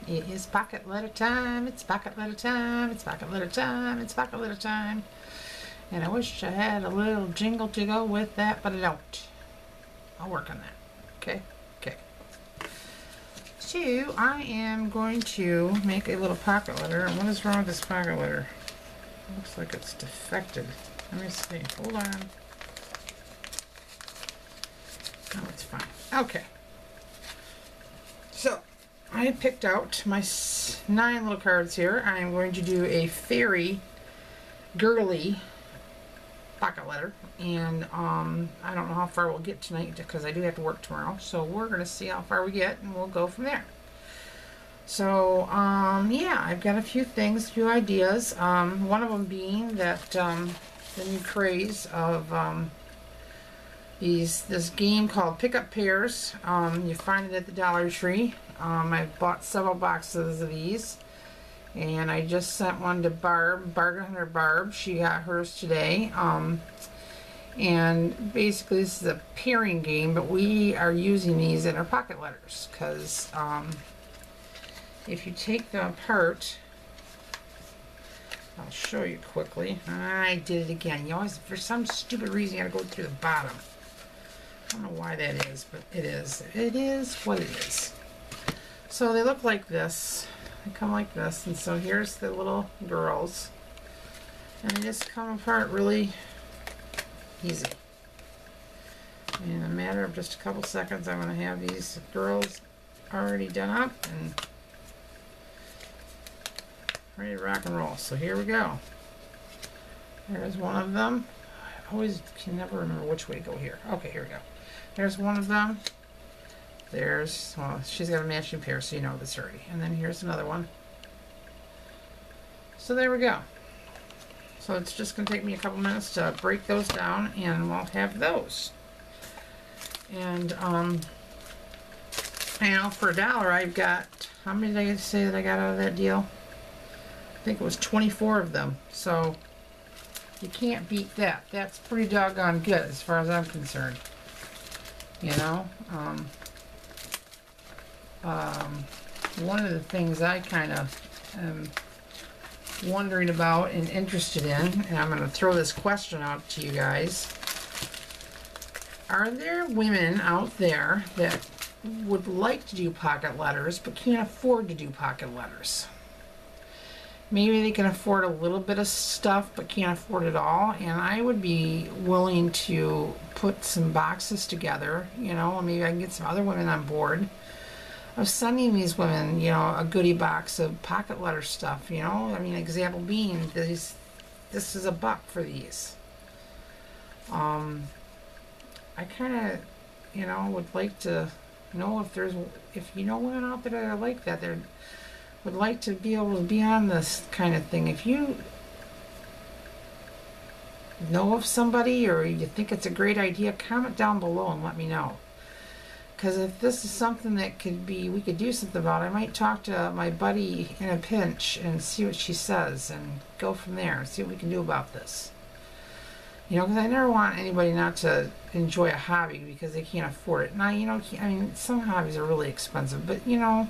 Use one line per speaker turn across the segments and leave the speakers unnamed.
It is pocket letter time. It's pocket letter time. It's pocket letter time. It's pocket letter time. And I wish I had a little jingle to go with that, but I don't. I'll work on that. Okay? Okay. So, I am going to make a little pocket letter. And what is wrong with this pocket letter? It looks like it's defected. Let me see. Hold on. Oh, it's fine. Okay. So, I picked out my 9 little cards here. I am going to do a fairy girly pocket letter, and I don't know how far we'll get tonight because I do have to work tomorrow, so we're going to see how far we get and we'll go from there. So yeah, I've got a few things, a few ideas, one of them being that the new craze of this game called Pick Up Pairs. You find it at the Dollar Tree. I've bought several boxes of these, and I just sent one to Barb, Bargain Hunter Barb. She got hers today. And basically this is a pairing game, but we are using these in our pocket letters because if you take them apart, I'll show you quickly. I did it again. You always, for some stupid reason, you gotta go through the bottom. I don't know why that is, but it is. It is what it is. So they look like this. They come like this, and so here's the little girls, and they just come apart really easy. In a matter of just a couple seconds, I'm going to have these girls already done up and ready to rock and roll. So here we go. There's one of them. I always can never remember which way to go here. Okay, here we go. There's one of them. There's, well, she's got a matching pair, so you know this already. And then here's another one. So there we go. So it's just going to take me a couple minutes to break those down, and we'll have those. And you know, for $1, I've got, how many did I say that I got out of that deal? I think it was 24 of them. So you can't beat that. That's pretty doggone good as far as I'm concerned. You know, one of the things I kind of am wondering about and interested in, and I'm going to throw this question out to you guys. Are there women out there that would like to do pocket letters but can't afford to do pocket letters? Maybe they can afford a little bit of stuff but can't afford it all, and I would be willing to put some boxes together, you know, maybe I can get some other women on board of sending these women, you know, a goodie box of pocket letter stuff, you know. I mean, example being, this is $1 for these. I kind of, you know, would like to know if you know women out there that are like that, they would like to be able to be on this kind of thing. If you know of somebody or you think it's a great idea, comment down below and let me know. Because if this is something that we could do something about, I might talk to my buddy in a pinch and see what she says and go from there and see what we can do about this. You know, because I never want anybody not to enjoy a hobby because they can't afford it. Now, you know, I mean, some hobbies are really expensive, but, you know,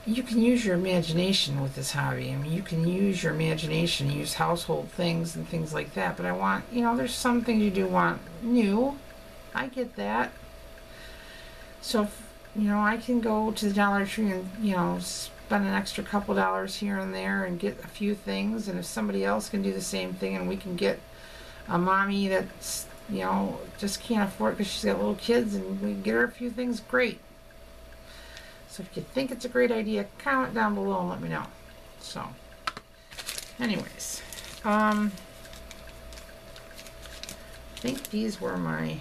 you can use your imagination with this hobby. I mean, you can use your imagination, use household things and things like that, but I want, you know, there's some things you do want new. I get that. So, if, you know, I can go to the Dollar Tree and, you know, spend an extra couple dollars here and there and get a few things, and if somebody else can do the same thing and we can get a mommy that's, you know, just can't afford it because she's got little kids and we can get her a few things, great. So if you think it's a great idea, comment down below and let me know. So, anyways, I think these were my,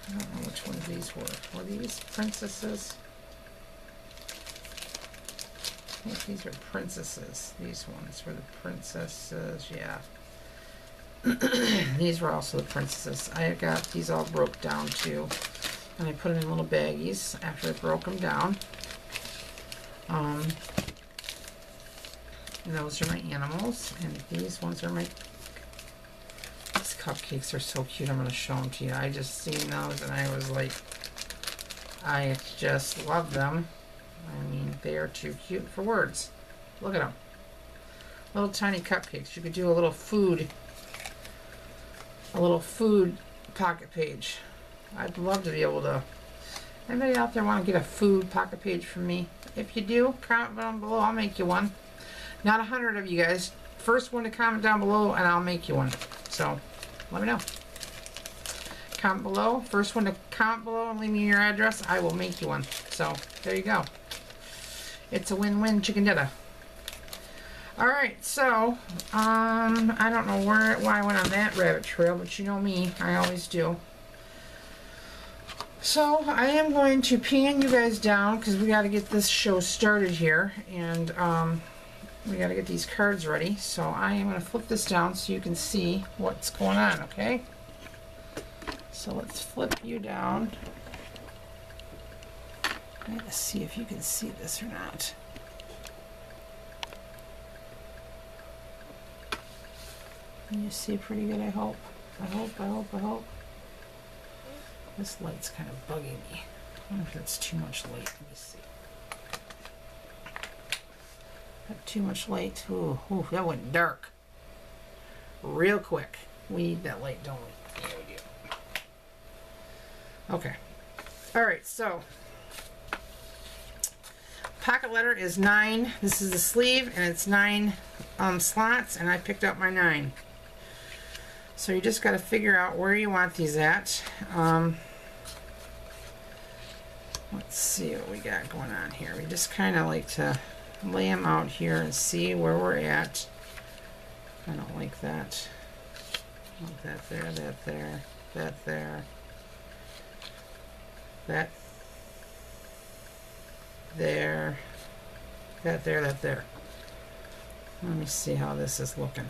I don't know which one these were. Were these princesses? I think these are princesses. These ones were the princesses, yeah. These were also the princesses. I got these all broke down too. And I put them in little baggies after I broke them down. And those are my animals. And these ones are my... These cupcakes are so cute. I'm going to show them to you. I just seen those and I was like... I just love them. I mean, they are too cute for words. Look at them. Little tiny cupcakes. You could do a little food pocket page. I'd love to be able to. Anybody out there want to get a food pocket page from me? If you do, comment down below. I'll make you one. Not 100 of you guys. First one to comment down below and I'll make you one. So, let me know. Comment below. First one to comment below and leave me your address. I will make you one. So, there you go. It's a win-win chicken dinner. Alright, so, I don't know why I went on that rabbit trail, but you know me, I always do. So, I am going to pan you guys down, because we got to get this show started here, and, we got to get these cards ready. So, I am going to flip this down so you can see what's going on, okay? So, let's flip you down. Let's see if you can see this or not. Can you see pretty good, I hope? I hope. This light's kind of bugging me. I wonder if it's too much light. Let me see. Got too much light. Ooh, that went dark. Real quick. We need that light, don't we? Yeah, we do. Okay. Alright, so pocket letter is 9. This is the sleeve, and it's 9 slots, and I picked up my 9. So you just got to figure out where you want these at. Let's see what we got going on here. We just kind of like to lay them out here and see where we're at. I don't like that. Like that there, that there, that there, that there, that there, that there. Let me see how this is looking.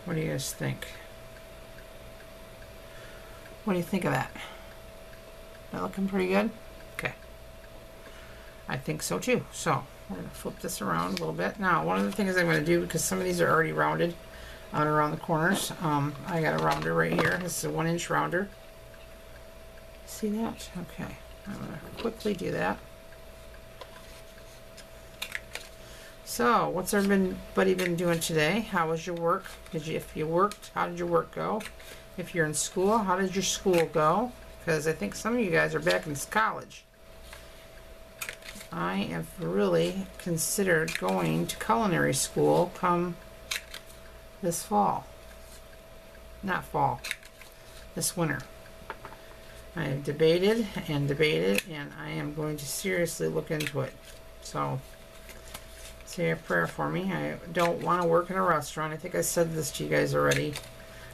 What do you guys think? What do you think of that? That looking pretty good? Okay. I think so too. So we're going to flip this around a little bit. Now, one of the things I'm going to do, because some of these are already rounded out around the corners, I got a rounder right here. This is a 1-inch rounder. See that? Okay. I'm going to quickly do that. So, what's everybody been doing today? How was your work? If you worked, how did your work go? If you're in school, how did your school go? Because I think some of you guys are back in college. I have really considered going to culinary school come this fall. Not fall. This winter. I have debated, and I am going to seriously look into it. So, say a prayer for me. I don't want to work in a restaurant. I think I said this to you guys already.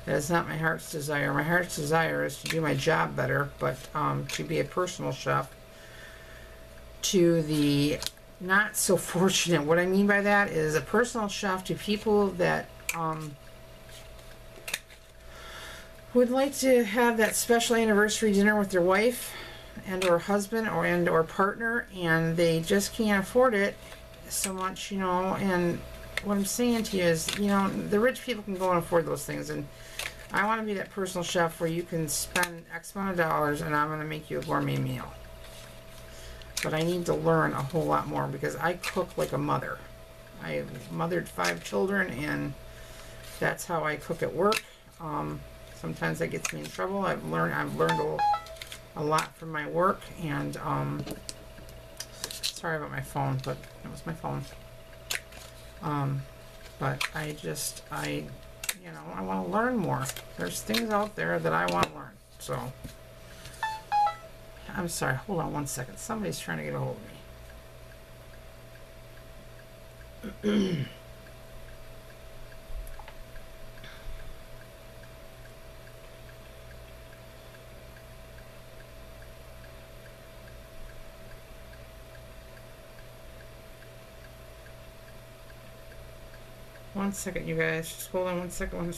That is not my heart's desire. My heart's desire is to do my job better, but to be a personal chef. To the not so fortunate. What I mean by that is a personal chef to people that would like to have that special anniversary dinner with their wife and or husband or partner, and they just can't afford it so much, you know. And what I'm saying to you is, you know, the rich people can go and afford those things, and I want to be that personal chef where you can spend X amount of dollars and I'm going to make you a gourmet meal. But I need to learn a whole lot more, because I cook like a mother. I mothered 5 children, and that's how I cook at work. Sometimes that gets me in trouble. I've learned a lot from my work, and sorry about my phone, but it was my phone. But I you know, I want to learn more. There's things out there that I want to learn. So, I'm sorry, hold on one second. Somebody's trying to get a hold of me. One second, you guys. Just hold on one second.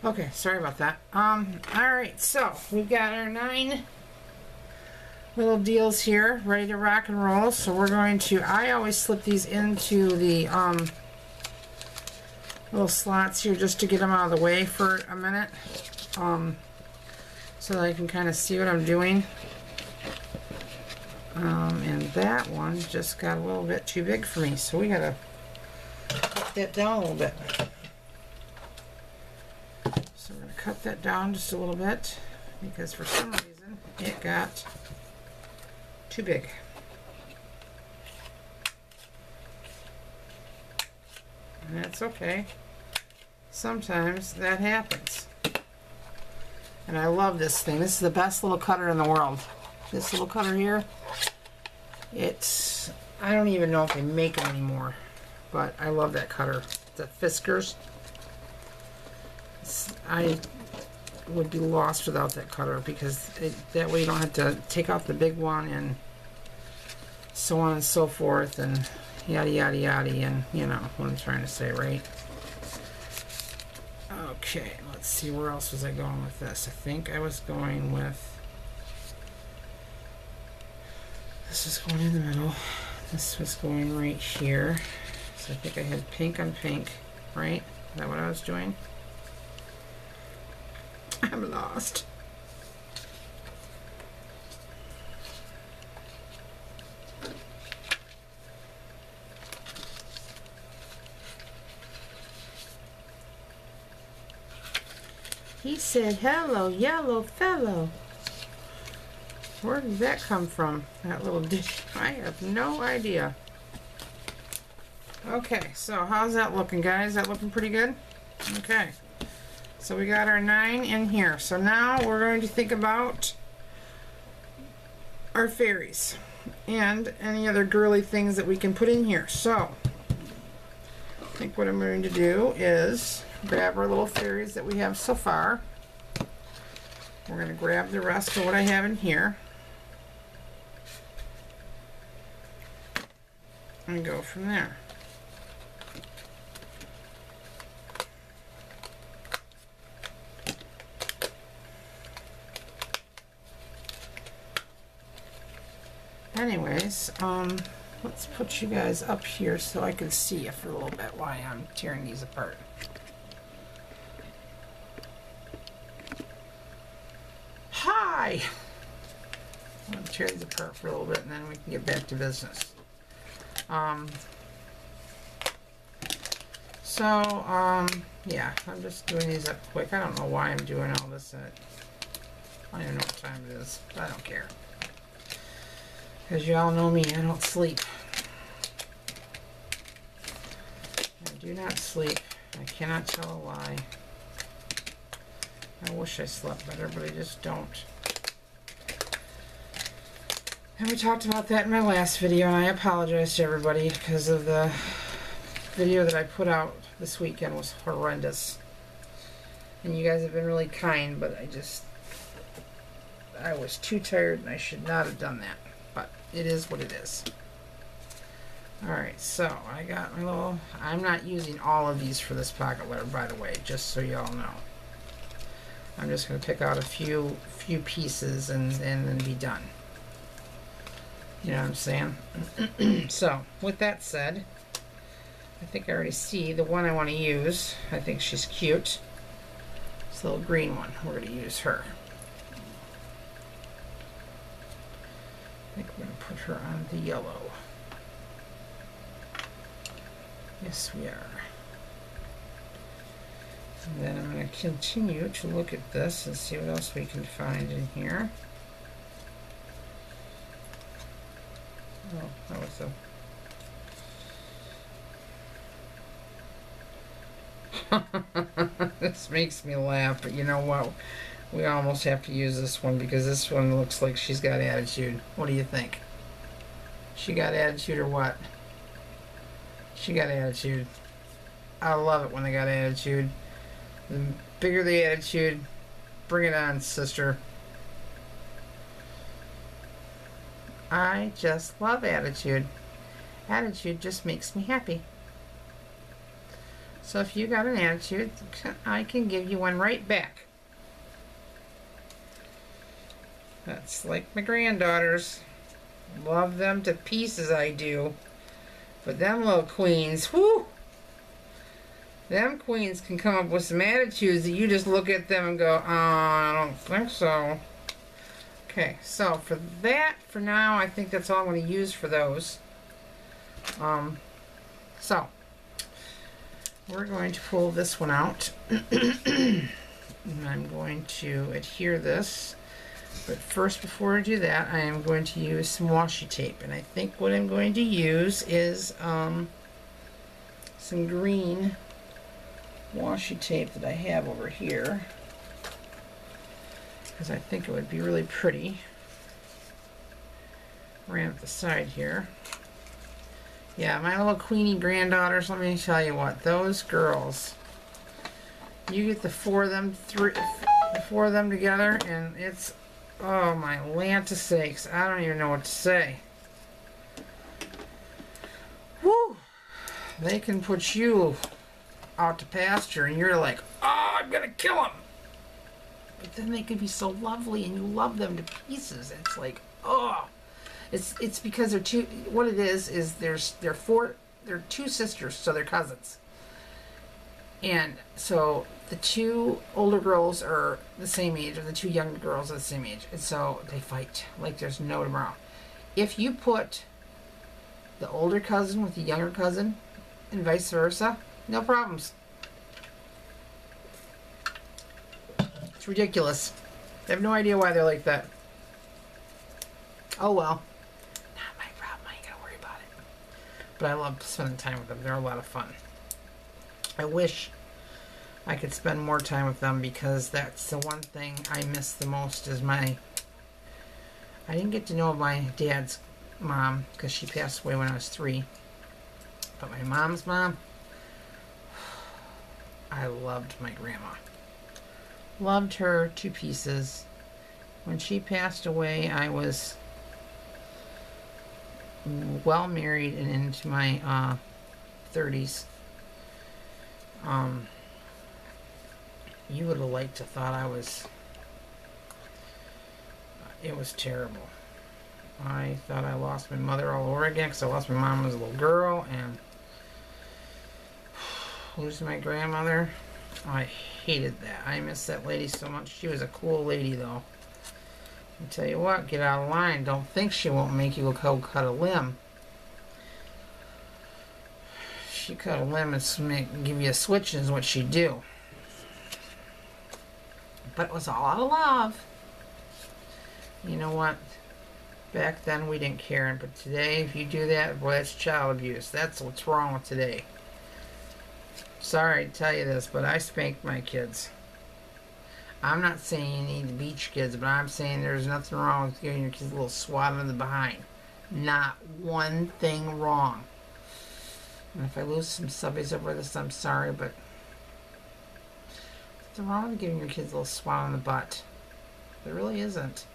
Okay, sorry about that. Alright, so we've got our 9 little deals here ready to rock and roll. So we're going to, I always slip these into the little slots here just to get them out of the way for a minute, so that I can kind of see what I'm doing. And that one just got a little bit too big for me, so we gotta cut that down a little bit. So we're gonna cut that down just a little bit because for some reason it got too big. And that's okay. Sometimes that happens. And I love this thing. This is the best little cutter in the world. This little cutter here, it's, I don't even know if they make them anymore, but I love that cutter. The Fiskars. I would be lost without that cutter because that way you don't have to take out the big one and so on and so forth and yada yada yada, and you know what I'm trying to say, right? Okay, let's see, where else was I going with this? I think I was going with, this is going in the middle, this was going right here, so I think I had pink on pink, right? Is that what I was doing? I'm lost. He said, "Hello, yellow fellow." Where did that come from? That little dish? I have no idea. Okay, so how's that looking, guys? That looking pretty good? Okay. So we got our 9 in here. So now we're going to think about our fairies and any other girly things that we can put in here. So I think what I'm going to do is grab our little fairies that we have so far. We're going to grab the rest of what I have in here and go from there. Anyways, let's put you guys up here so I can see you for a little bit while I'm tearing these apart. Hi! I'm going to tear these apart for a little bit and then we can get back to business. Yeah, I'm just doing these up quick. I don't know why I'm doing all this at, I don't even know what time it is, but I don't care. Because you all know me, I don't sleep. I do not sleep. I cannot tell a lie. I wish I slept better, but I just don't. And we talked about that in my last video, and I apologize to everybody because of the video that I put out this weekend was horrendous. And you guys have been really kind, but I was too tired and I should not have done that. But it is what it is. Alright, so I got my little, I'm not using all of these for this pocket letter, by the way, just so you all know. I'm just going to pick out a few pieces and then be done. You know what I'm saying? So, with that said, I think I already see the one I want to use. I think she's cute. This little green one. We're going to use her. I think we're going to put her on the yellow. Yes, we are. And then I'm going to continue to look at this and see what else we can find in here. Oh, that was a... This makes me laugh, but you know what? We almost have to use this one because this one looks like she's got attitude. What do you think? She got attitude or what? She got attitude. I love it when they got attitude. The bigger the attitude, bring it on, sister. I just love attitude. Attitude just makes me happy. So if you got an attitude, I can give you one right back. That's like my granddaughters. Love them to pieces, I do. But them little queens, whoo! Them queens can come up with some attitudes that you just look at them and go, I don't think so. Okay, so for that, for now, I think that's all I'm going to use for those. So, we're going to pull this one out. And I'm going to adhere this. But first, before I do that, I am going to use some washi tape. And I think what I'm going to use is some green washi tape that I have over here. Because I think it would be really pretty. Right at the side here. Yeah, my little Queenie granddaughters, let me tell you what, those girls, you get the four of them together, and it's, oh my Lanta sakes, I don't even know what to say. Woo! They can put you out to pasture, and you're like, oh, I'm gonna kill him. But then they can be so lovely, and you love them to pieces. It's like, oh. It's because they're two. What it is they're two sisters, so they're cousins. And so the two older girls are the same age, and the two younger girls are the same age, and so they fight like there's no tomorrow. If you put the older cousin with the younger cousin, and vice versa, no problems. It's ridiculous. I have no idea why they're like that. Oh well. But I love spending time with them. They're a lot of fun. I wish I could spend more time with them because that's the one thing I miss the most is I didn't get to know my dad's mom because she passed away when I was 3. But my mom's mom, I loved my grandma. Loved her to pieces. When she passed away, I was well married and into my 30s. You would have liked to thought I was, it was terrible. I thought I lost my mother all over again because I lost my mom as a little girl, and losing my grandmother, I hated that. I miss that lady so much. She was a cool lady though. I tell you what, get out of line. Don't think she won't make you go cut a limb. She cut a limb and give you a switch is what she'd do. But it was all out of love. You know what? Back then we didn't care, but today if you do that, boy, that's child abuse. That's what's wrong with today. Sorry to tell you this, but I spanked my kids. I'm not saying you need to beat your kids, but I'm saying there's nothing wrong with giving your kids a little swat in the behind. Not one thing wrong. And if I lose some subbies over this, I'm sorry, but nothing wrong with giving your kids a little swat on the butt. There really isn't.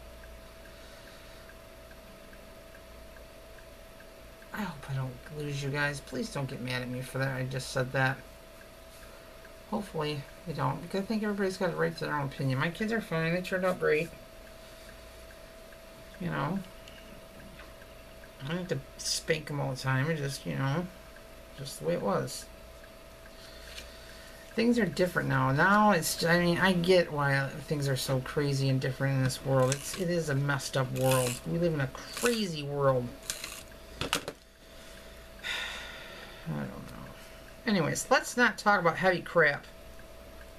I hope I don't lose you guys. Please don't get mad at me for that. I just said that. Hopefully they don't, because I think everybody's got a right to their own opinion. My kids are fine. They turned out great. You know. I don't have to spank them all the time. It just, you know, just the way it was. Things are different now. Now it's, I mean, I get why things are so crazy and different in this world. It is a messed up world. We live in a crazy world. I don't know. Anyways, let's not talk about heavy crap.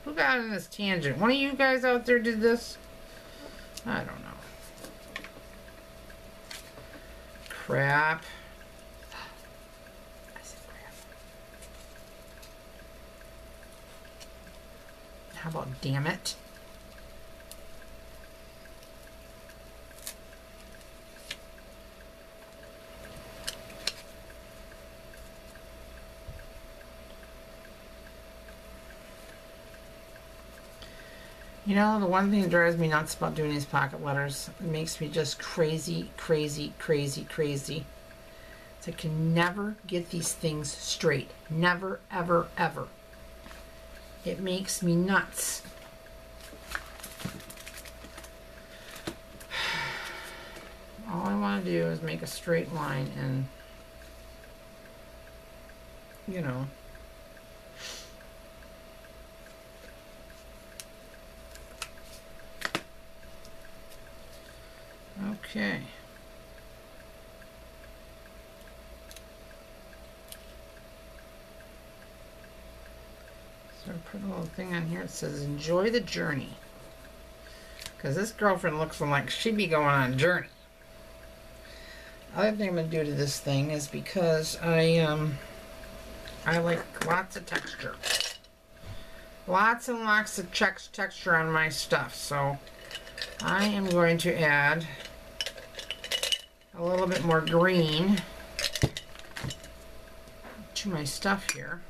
Who got in this tangent? One of you guys out there did this? I don't know. Crap. I said crap. How about damn it? You know, the one thing that drives me nuts about doing these pocket letters, it makes me just crazy, crazy, crazy, crazy. I can never get these things straight. Never, ever, ever. It makes me nuts. All I want to do is make a straight line and, you know, okay. So I put a little thing on here. It says, enjoy the journey. Because this girlfriend looks like she'd be going on a journey. Other thing I'm going to do to this thing is because I like lots of texture. Lots and lots of texture on my stuff. So I am going to add a little bit more green to my stuff here.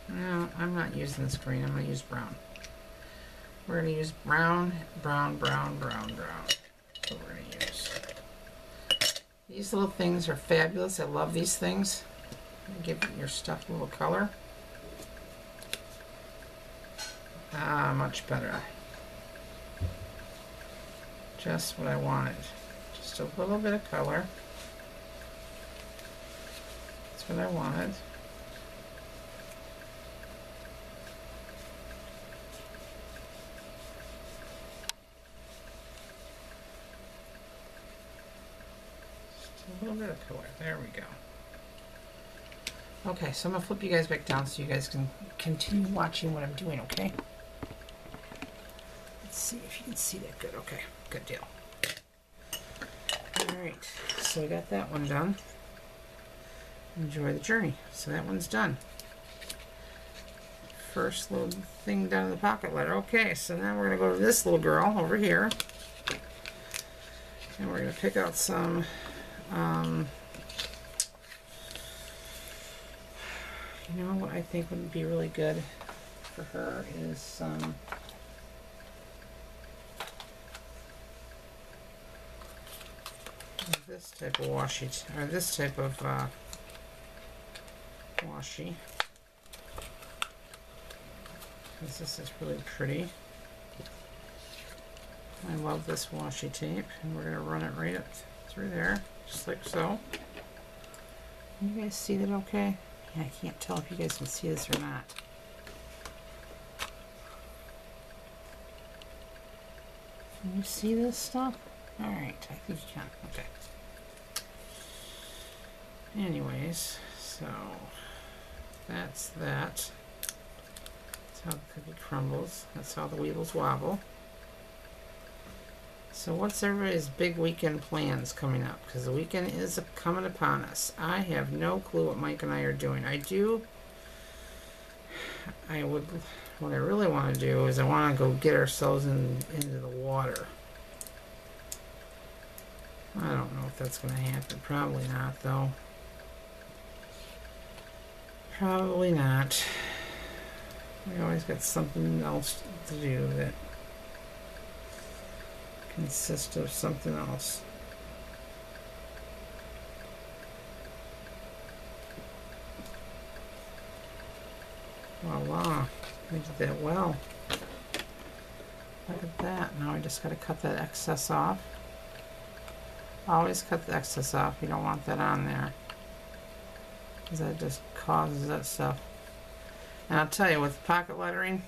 No, I'm not using this green. I'm going to use brown. We're going to use brown, brown, brown, brown, brown. That's what we're going to use. These little things are fabulous. I love these things. Give your stuff a little color. Ah, much better. Just what I wanted. Just a little bit of color. That's what I wanted. A little bit of color. There we go. Okay, so I'm going to flip you guys back down so you guys can continue watching what I'm doing, okay? Let's see if you can see that good. Okay, good deal. Alright, so we got that one done. Enjoy the journey. So that one's done. First little thing down in the pocket letter. Okay, so now we're going to go to this little girl over here. And we're going to pick out some you know what I think would be really good for her is some this type of washi, or this type of washi, because this is really pretty. I love this washi tape, and we're going to run it right up through there, just like so. Can you guys see that okay? Yeah, I can't tell if you guys can see this or not. Can you see this stuff? Alright, I think you can. Okay. Anyways, so that's that. That's how the cookie crumbles. That's how the weebles wobble. So what's everybody's big weekend plans coming up? Because the weekend is coming upon us. I have no clue what Mike and I are doing. What I really want to do is I want to go get ourselves into the water. I don't know if that's going to happen. Probably not, though. Probably not. We always got something else to do that consists of something else. Voila, we did that well. Look at that. Now I just got to cut that excess off. Always cut the excess off. You don't want that on there, because that just causes that stuff. And I'll tell you, with pocket lettering,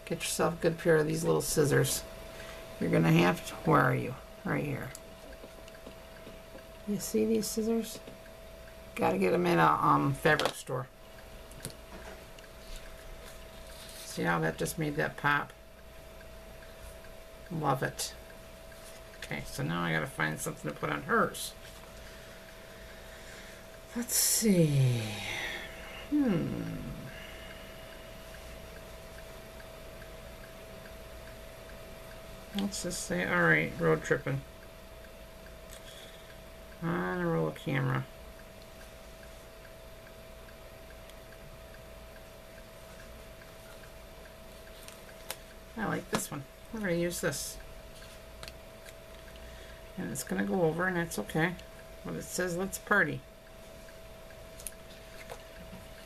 get yourself a good pair of these little scissors. You're going to have to, where are you? Right here. You see these scissors? Got to get them in a fabric store. See how that just made that pop? Love it. Okay, so now I got to find something to put on hers. Let's see. Let's just say, alright, road tripping. On a roll camera. I like this one. We're going to use this. And it's going to go over, and that's okay. but it says let's party.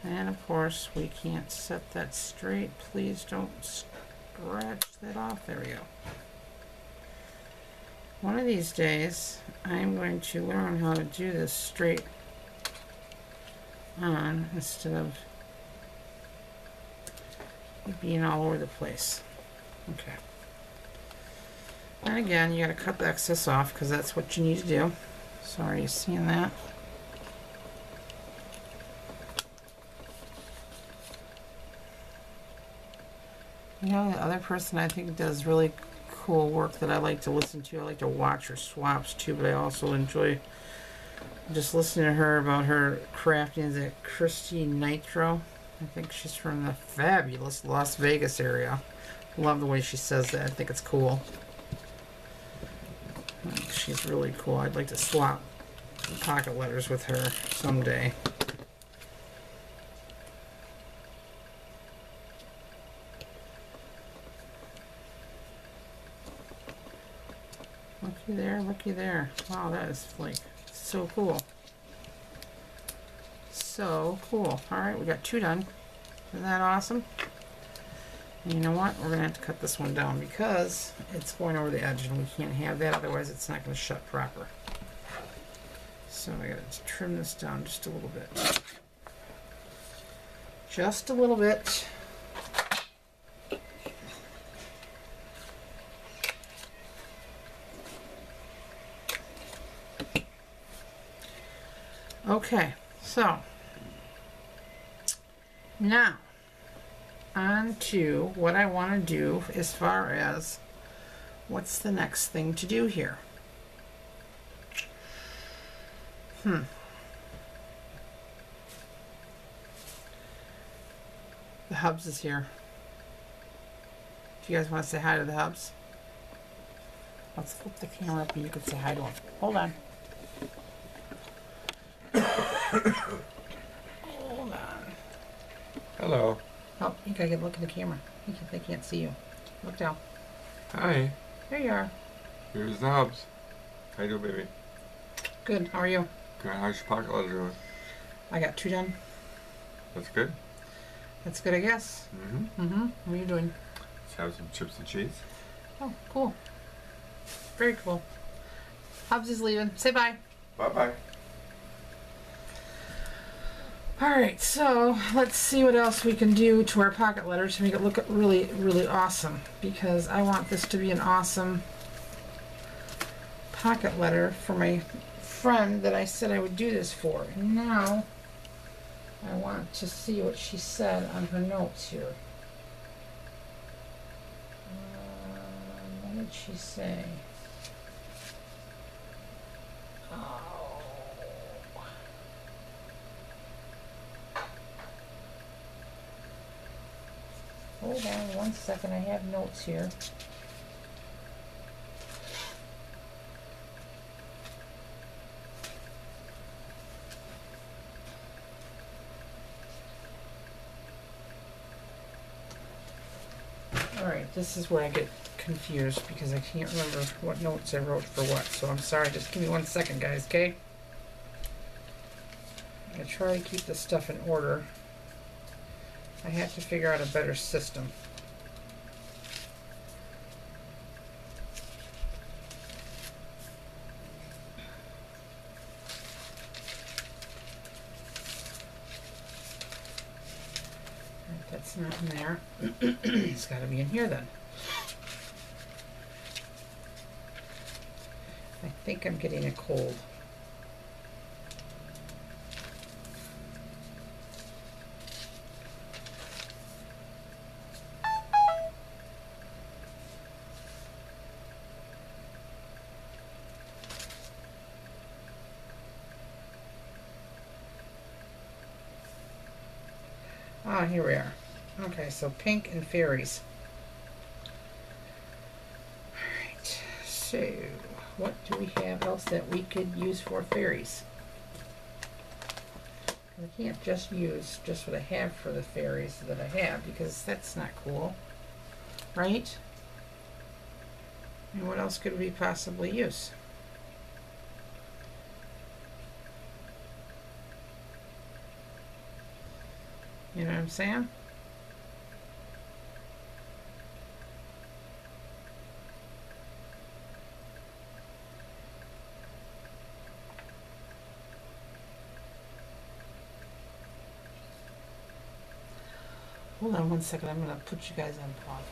And of course we can't set that straight. Please don't scratch that off. There we go. One of these days I'm going to learn how to do this straight on instead of it being all over the place. Okay. And again, you got to cut the excess off because that's what you need to do. Sorry, you seeing that? You know, the other person I think does really cool work that I like to listen to. I like to watch her swaps too, but I also enjoy just listening to her about her crafting. Is it Christy Nitro? I think she's from the fabulous Las Vegas area. Love the way she says that. I think it's cool. She's really cool. I'd like to swap pocket letters with her someday. Looky there, looky there. Wow, that is like so cool. So cool. Alright, we got 2 done. Isn't that awesome? And you know what? We're going to have to cut this one down because it's going over the edge and we can't have that, otherwise it's not going to shut proper. So I got to trim this down just a little bit. Just a little bit. Okay, so now on to what I want to do as far as what's the next thing to do here. The Hubs is here. Do you guys want to say hi to the Hubs? Let's flip the camera up and you can say hi to them. Hold on. Hold on.
Hello.
Oh, you gotta look at the camera. They can't see you. Look down.
Hi.
There you are.
Here's the Hubs. How you doing, baby?
Good. How are you?
Good. How's your pocket letter doing?
I got 2 done.
That's good.
That's good, I guess. What are you doing?
Let's have some chips and cheese.
Oh, cool. Very cool. Hubs is leaving. Say bye.
Bye-bye.
Alright, so let's see what else we can do to our pocket letters to make it look really, really awesome. Because I want this to be an awesome pocket letter for my friend that I said I would do this for. And now I want to see what she said on her notes here. What did she say? Oh. Hold on 1 second, I have notes here. Alright, this is where I get confused because I can't remember what notes I wrote for what, so I'm sorry, just give me 1 second, guys, okay? I try to keep this stuff in order. I have to figure out a better system. Right, that's not in there. It's got to be in here then. I think I'm getting a cold. Ah, here we are. Okay, so pink and fairies. Alright, so what do we have else that we could use for fairies? I can't just use just what I have for the fairies that I have because that's not cool, right? And what else could we possibly use? You know what I'm saying? Hold on one second. I'm going to put you guys on pause.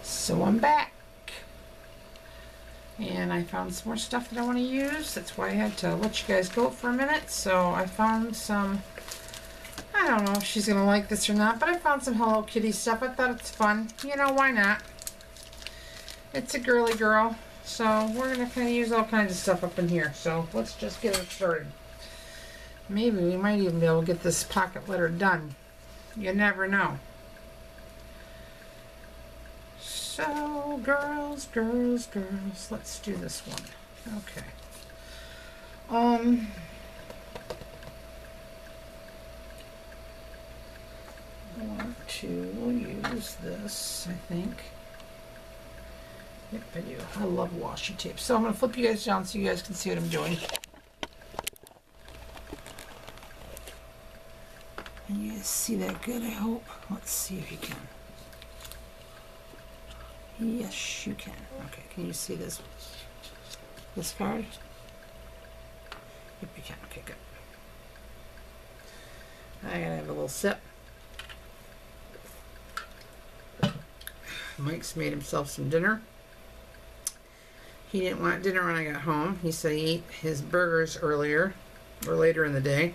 So I'm back. And I found some more stuff that I want to use. That's why I had to let you guys go for a minute. So I found some, I don't know if she's going to like this or not, but I found some Hello Kitty stuff. I thought it's fun. You know, why not? It's a girly girl. So we're going to kind of use all kinds of stuff up in here. So let's just get it started. Maybe we might even be able to get this pocket letter done. You never know. So, girls, let's do this one. Okay. I want to use this, I think. Yep, I do. I love washi tape. So I'm going to flip you guys down so you guys can see what I'm doing. And you guys see that good, I hope. Let's see if you can. Yes, you can. Okay, can you see this card? Yep, you can. Okay, good. I gotta have a little sip. Mike's made himself some dinner. He didn't want dinner when I got home. He said he ate his burgers earlier or later in the day.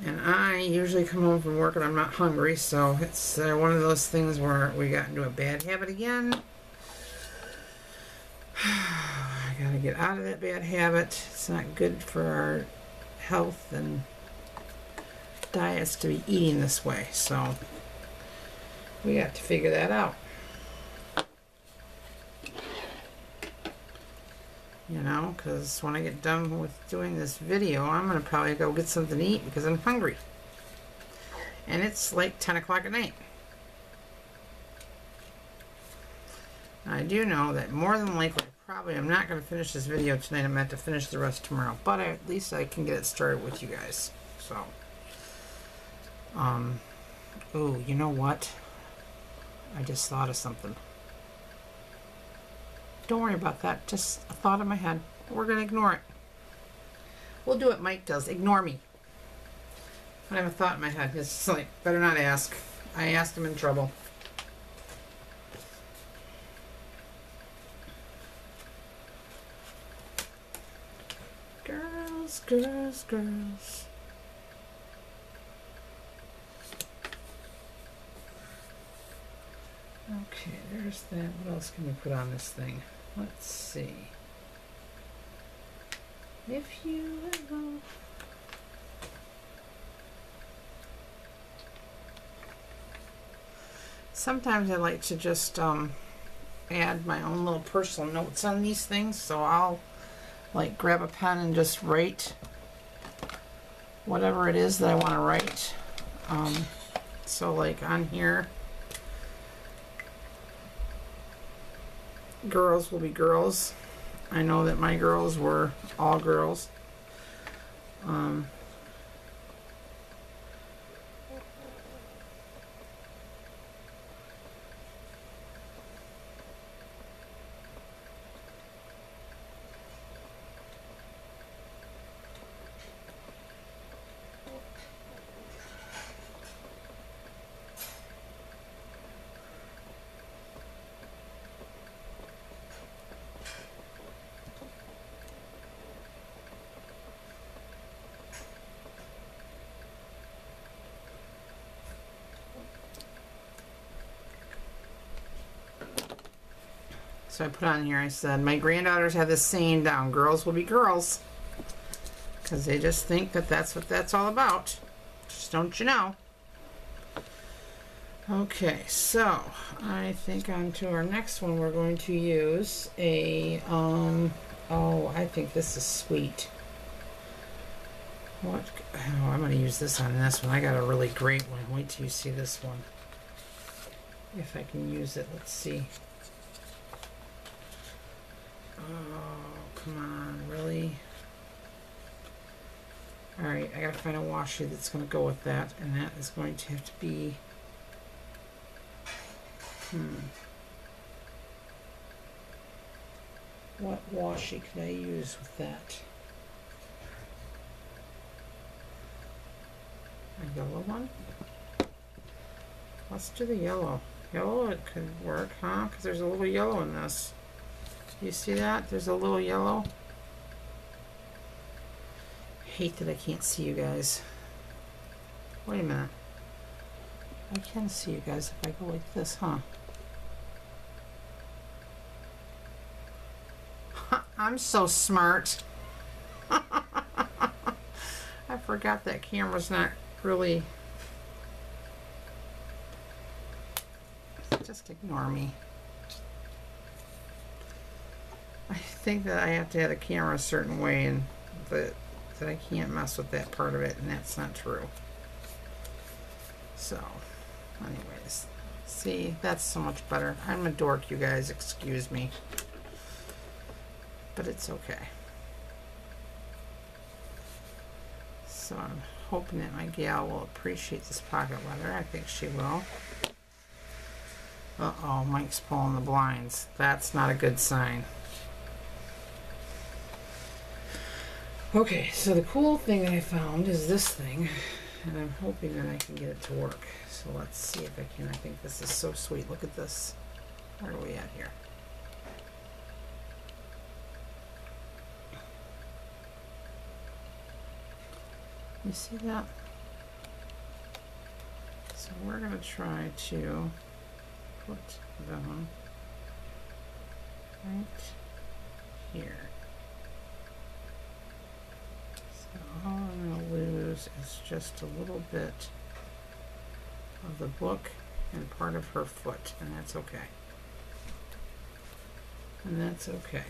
And I usually come home from work and I'm not hungry, so it's one of those things where we got into a bad habit again. I gotta get out of that bad habit. It's not good for our health and diets to be eating this way, so we got to figure that out. You know, because when I get done with doing this video, I'm going to probably go get something to eat because I'm hungry. And it's like 10 o'clock at night. I do know that more than likely, probably I'm not going to finish this video tonight. I'm going to have to finish the rest tomorrow. But at least I can get it started with you guys. So, oh, you know what? I just thought of something. Don't worry about that. Just a thought in my head. We're going to ignore it. We'll do what Mike does. Ignore me. I have a thought in my head. It's like, better not ask. I asked him in trouble. Girls. Okay, there's that. What else can we put on this thing? Let's see. If you ever... Sometimes I like to just add my own little personal notes on these things, so I'll like grab a pen and just write whatever it is that I want to write. So like on here, girls will be girls. I know that my girls were all girls. So I put on here, I said, my granddaughters have this saying down, girls will be girls. Because they just think that that's what that's all about. Just don't you know. Okay, so I think on to our next one we're going to use a, oh, I think this is sweet. What? Oh, I'm going to use this on this one. I got a really great one. Wait till you see this one. If I can use it, let's see. Oh, come on, really? Alright, I gotta find a washi that's gonna go with that, and that is going to have to be what washi could I use with that? A yellow one? Let's do the yellow. Yellow, it could work, huh? Because there's a little yellow in this. You see that? There's a little yellow. Hate that I can't see you guys. Wait a minute. I can see you guys if I go like this, huh? I'm so smart. I forgot that camera's not really... Just ignore me. I think that I have to have the camera a certain way and that I can't mess with that part of it, and that's not true. So, anyways, see, that's so much better. I'm a dork, you guys, excuse me. But it's okay. So I'm hoping that my gal will appreciate this pocket letter. I think she will. Uh-oh, Mike's pulling the blinds. That's not a good sign. Okay, so the cool thing I found is this thing, and I'm hoping that I can get it to work. So let's see if I can. I think this is so sweet. Look at this. Where are we at here? You see that? So we're going to try to put them right here. So all I'm going to lose is just a little bit of the book and part of her foot, and that's okay. And that's okay.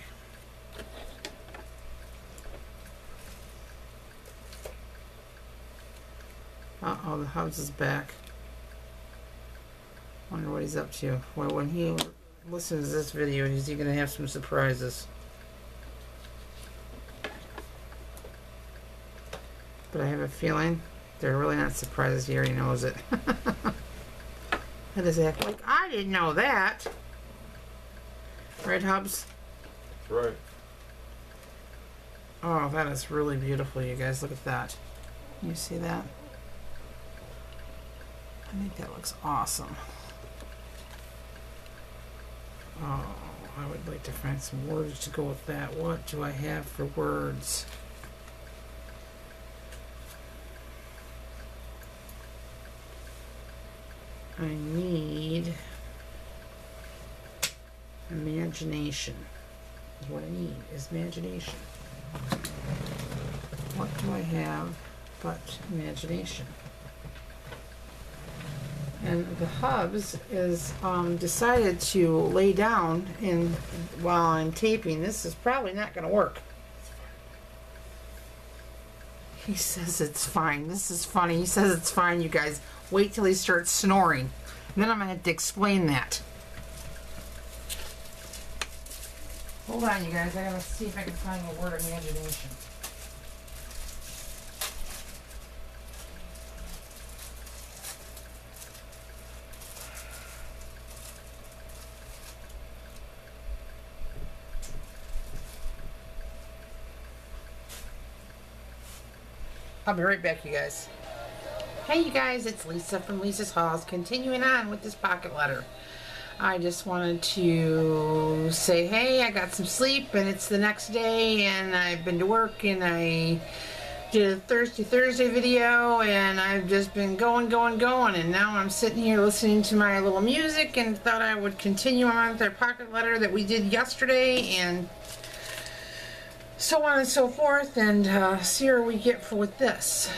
Uh-oh, the Hubs is back. Wonder what he's up to. Well, when he listens to this video, is he gonna have some surprises? But I have a feeling they're really not surprises. He already knows it. I just act like I didn't know that. Right, Hubs?
That's right.
Oh, that is really beautiful, you guys. Look at that. You see that? I think that looks awesome. Oh, I would like to find some words to go with that. What do I have for words? I need imagination. Is what I need, is imagination. What do I have but imagination? And the Hubs is decided to lay down while I'm taping. This is probably not going to work. He says it's fine. This is funny. He says it's fine, you guys. Wait till he starts snoring. And then I'm going to have to explain that. Hold on, you guys. I got to see if I can find the word imagination. I'll be right back, you guys. Hey, you guys, it's Lisa from Lisa's Hauls, continuing on with this pocket letter. I just wanted to say, hey, I got some sleep, and it's the next day, and I've been to work, and I did a Thursday video, and I've just been going, and now I'm sitting here listening to my little music, and thought I would continue on with our pocket letter that we did yesterday, and so on and so forth, and see where we get with this.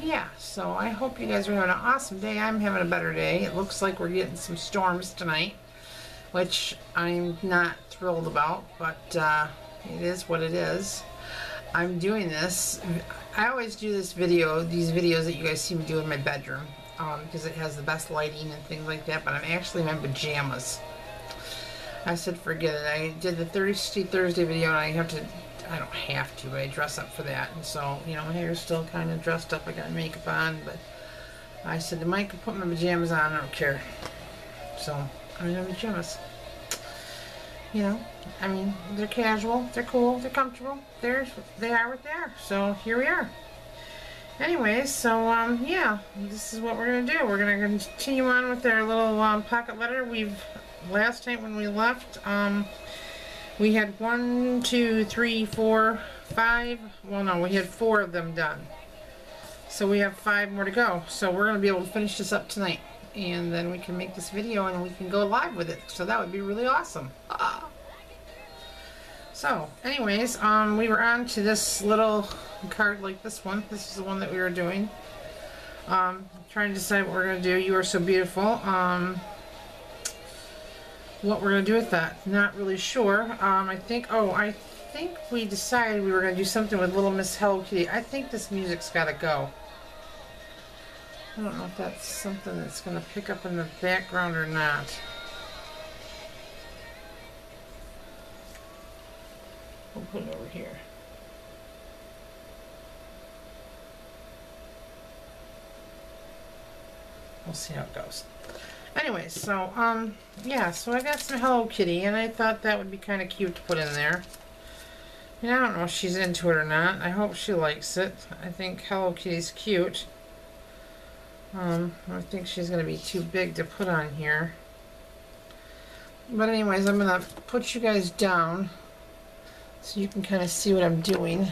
Yeah, so I hope you guys are having an awesome day. I'm having a better day. It looks like we're getting some storms tonight, which I'm not thrilled about, but it is what it is. I'm doing this. I always do these videos that you guys see me do in my bedroom, because it has the best lighting and things like that, but I'm actually in my pajamas. I said forget it. I did the Thursday video, and I have to I don't have to, but I dress up for that. And so, you know, my hair's still kind of dressed up. I got makeup on, but I said to Mike, put my pajamas on, I don't care. So, I'm in my pajamas. You know, I mean, they're casual, they're cool, they're comfortable, they are what they are. So, here we are. Anyways, so, yeah, this is what we're going to do. We're going to continue on with our little pocket letter. Last time when we left, we had 1, 2, 3, 4, 5, well no, we had 4 of them done. So we have 5 more to go. So we're going to be able to finish this up tonight. And then we can make this video and we can go live with it. So that would be really awesome. So, anyways, we were on to this little card like this one. This is the one that we were doing. Trying to decide what we're going to do. You are so beautiful. What we're going to do with that, not really sure. I think we decided we were going to do something with Little Miss Hello Kitty. I think this music's got to go. I don't know if that's something that's going to pick up in the background or not. We'll put it over here. We'll see how it goes. Anyways, so, yeah, so I got some Hello Kitty, and I thought that would be kind of cute to put in there. And I don't know if she's into it or not. I hope she likes it. I think Hello Kitty's cute. I think she's going to be too big to put on here. But anyways, I'm going to put you guys down so you can kind of see what I'm doing.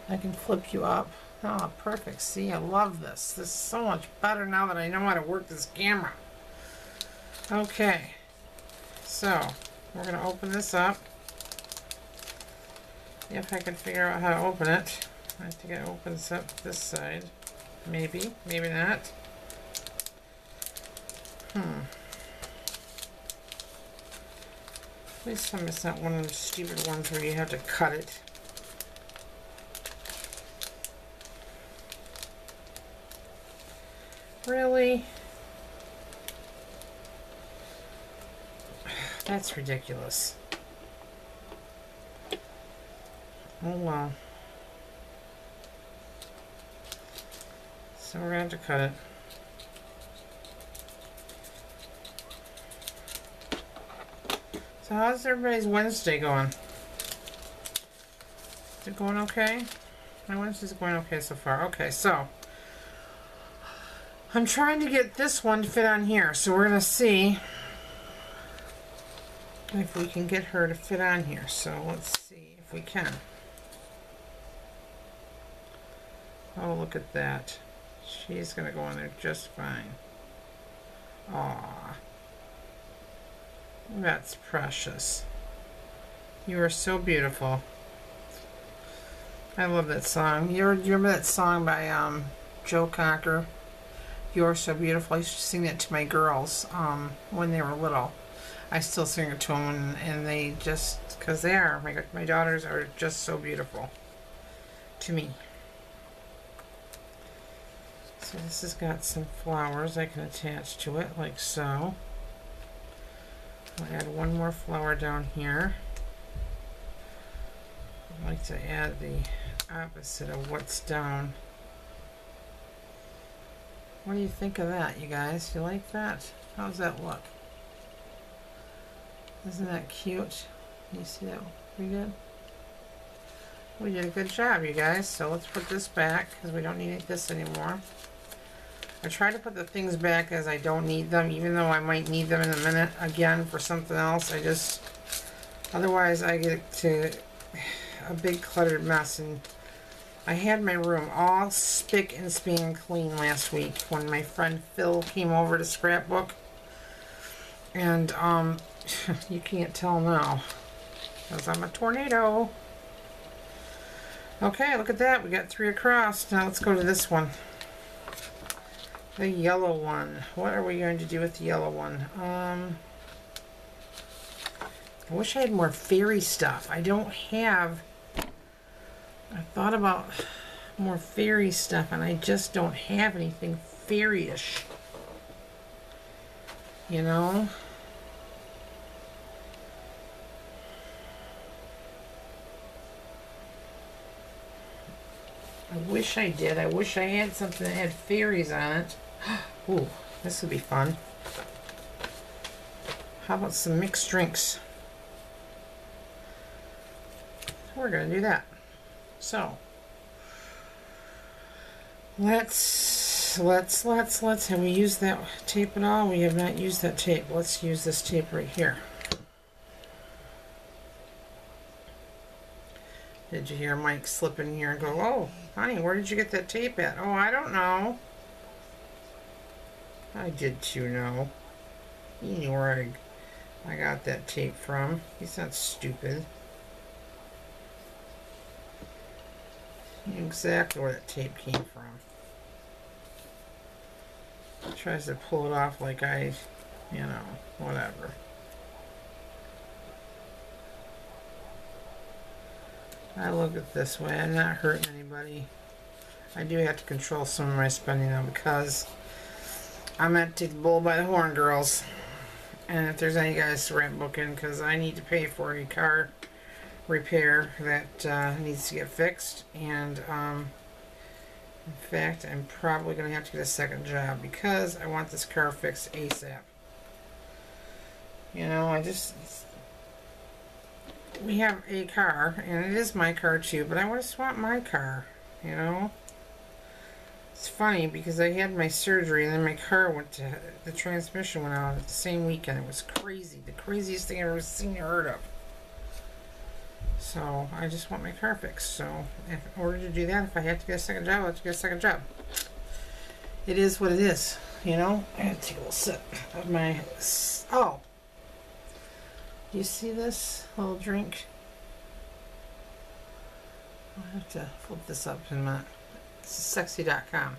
I can flip you up. Oh, perfect. See, I love this. This is so much better now that I know how to work this camera. Okay. So, we're going to open this up. If I can figure out how to open it. I think it opens up this side. Maybe. Maybe not. Please tell me it's not one of those stupid ones where you have to cut it. Really? That's ridiculous. Oh well. So we're going to have to cut it. So how's everybody's Wednesday going? Is it going okay? My Wednesday's going okay so far. Okay, so I'm trying to get this one to fit on here. So we're going to see if we can get her to fit on here. So let's see if we can. Oh, look at that. She's going to go in there just fine. Aww. That's precious. You are so beautiful. I love that song. You remember that song by Joe Cocker? You're So Beautiful. I used to sing that to my girls when they were little. I still sing it to them, and they just, because they are, my daughters are just so beautiful to me. So this has got some flowers I can attach to it, like so. I'll add one more flower down here. I'd like to add the opposite of what's down. What do you think of that, you guys? You like that? How does that look? Isn't that cute? You see that pretty good? We did a good job, you guys. So let's put this back because we don't need this anymore. I try to put the things back as I don't need them, even though I might need them in a minute again for something else. Otherwise I get to a big cluttered mess. And I had my room all spick and span clean last week when my friend Phil came over to scrapbook. And you can't tell now because I'm a tornado. Okay, look at that. We got 3 across. Now let's go to this one. The yellow one. What are we going to do with the yellow one? I wish I had more fairy stuff. I don't have... I thought about more fairy stuff, and I just don't have anything fairy-ish. You know? I wish I did. I wish I had something that had fairies on it. Ooh, this would be fun. How about some mixed drinks? We're gonna do that. So let's have we used that tape at all? We have not used that tape. Let's use this tape right here. Did you hear Mike slip in here and go, "Oh, honey, where did you get that tape at?" "Oh, I don't know." I did too know. He knew where I got that tape from. He's not stupid. He knew exactly where that tape came from. He tries to pull it off like you know, whatever. I look at it this way. I'm not hurting anybody. I do have to control some of my spending though, because I'm going to take the bull by the horn, girls. And if there's any guys to rent booking, because I need to pay for a car repair that needs to get fixed. And in fact, I'm probably going to have to get a second job because I want this car fixed ASAP. You know, we have a car, and it is my car too, but I just want my car, you know. It's funny because I had my surgery and then my car the transmission went out at the same weekend. It was crazy. The craziest thing I've ever seen or heard of. So I just want my car fixed. So in order to do that, if I have to get a second job, I have to get a second job. It is what it is, you know. I had to take a little sip of my... Oh! Do you see this little drink? I'll have to flip this up in a minute. This is sexy.com.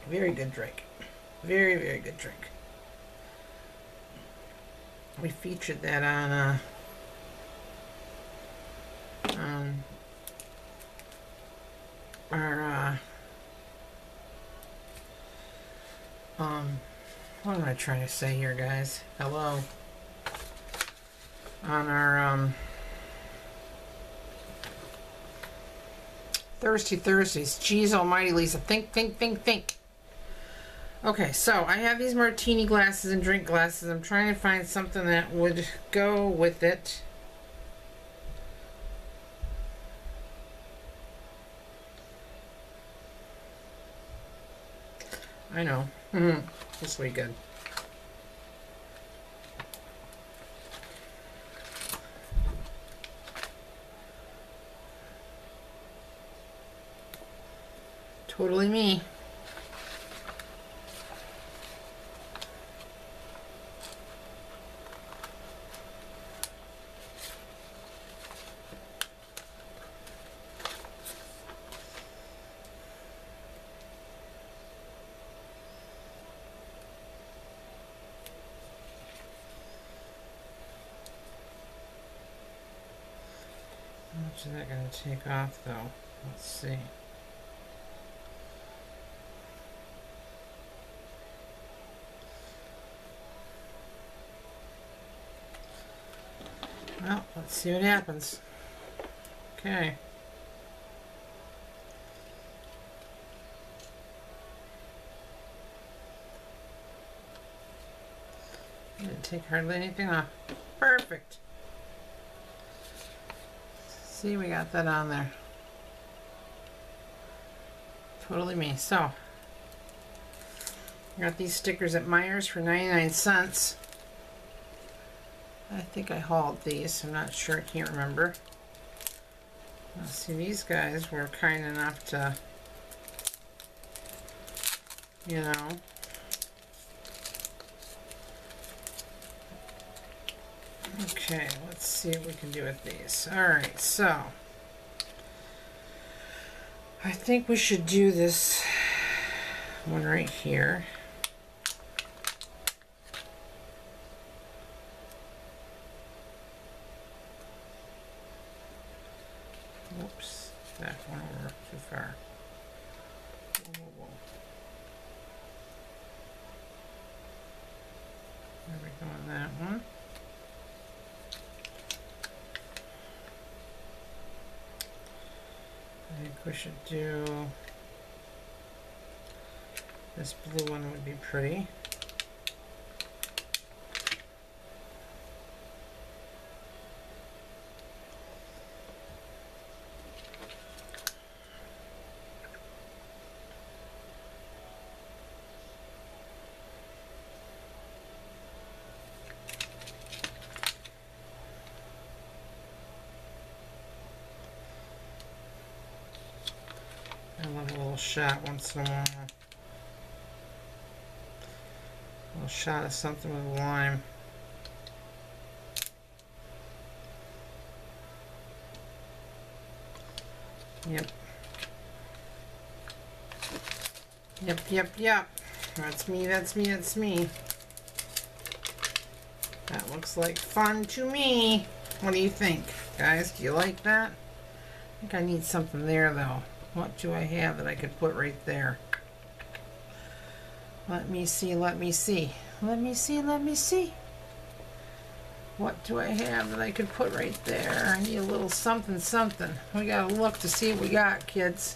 Very good drink. Very, very good drink. We featured that on our what am I trying to say here, guys? Hello. On our Thirsty Thursdays. Jeez almighty, Lisa. Think. Okay, so I have these martini glasses and drink glasses. I'm trying to find something that would go with it. I know. This will be good. Totally me. How much is that going to take off, though? Let's see. Well, let's see what happens. Okay. Didn't take hardly anything off. Perfect. See, we got that on there. Totally me. So, I got these stickers at Myers for 99 cents. I think I hauled these. I'm not sure. I can't remember. See, these guys were kind enough to, you know, okay, let's see what we can do with these. Alright, so I think we should do this one right here. Whoops, that one over too far. Whoa. There we go on that one. think we should do this blue one would be pretty. I love a little shot once in a while. A little shot of something with lime. Yep. Yep. That's me, that's me, that's me. That looks like fun to me. What do you think, guys? Do you like that? I think I need something there, though. What do I have that I could put right there? Let me see. What do I have that I could put right there? I need a little something. We gotta look to see what we got, kids.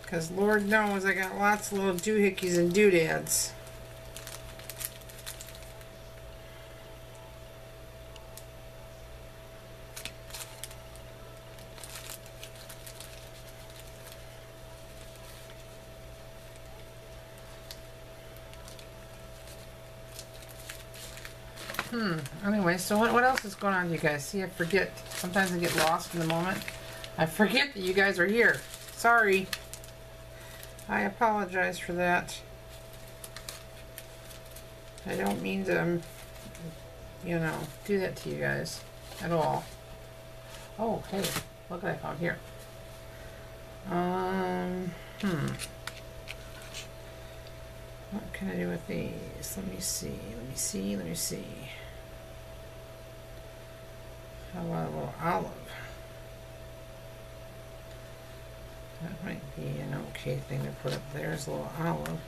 Because Lord knows I got lots of little doohickeys and doodads. Anyway, so what else is going on, you guys? See, I forget. Sometimes I get lost in the moment. I forget that you guys are here. Sorry. I apologize for that. I don't mean to, you know, do that to you guys at all. Oh, hey, look what I found here. What can I do with these? Let me see. How about a little olive? That might be an okay thing to put up there, is a little olive.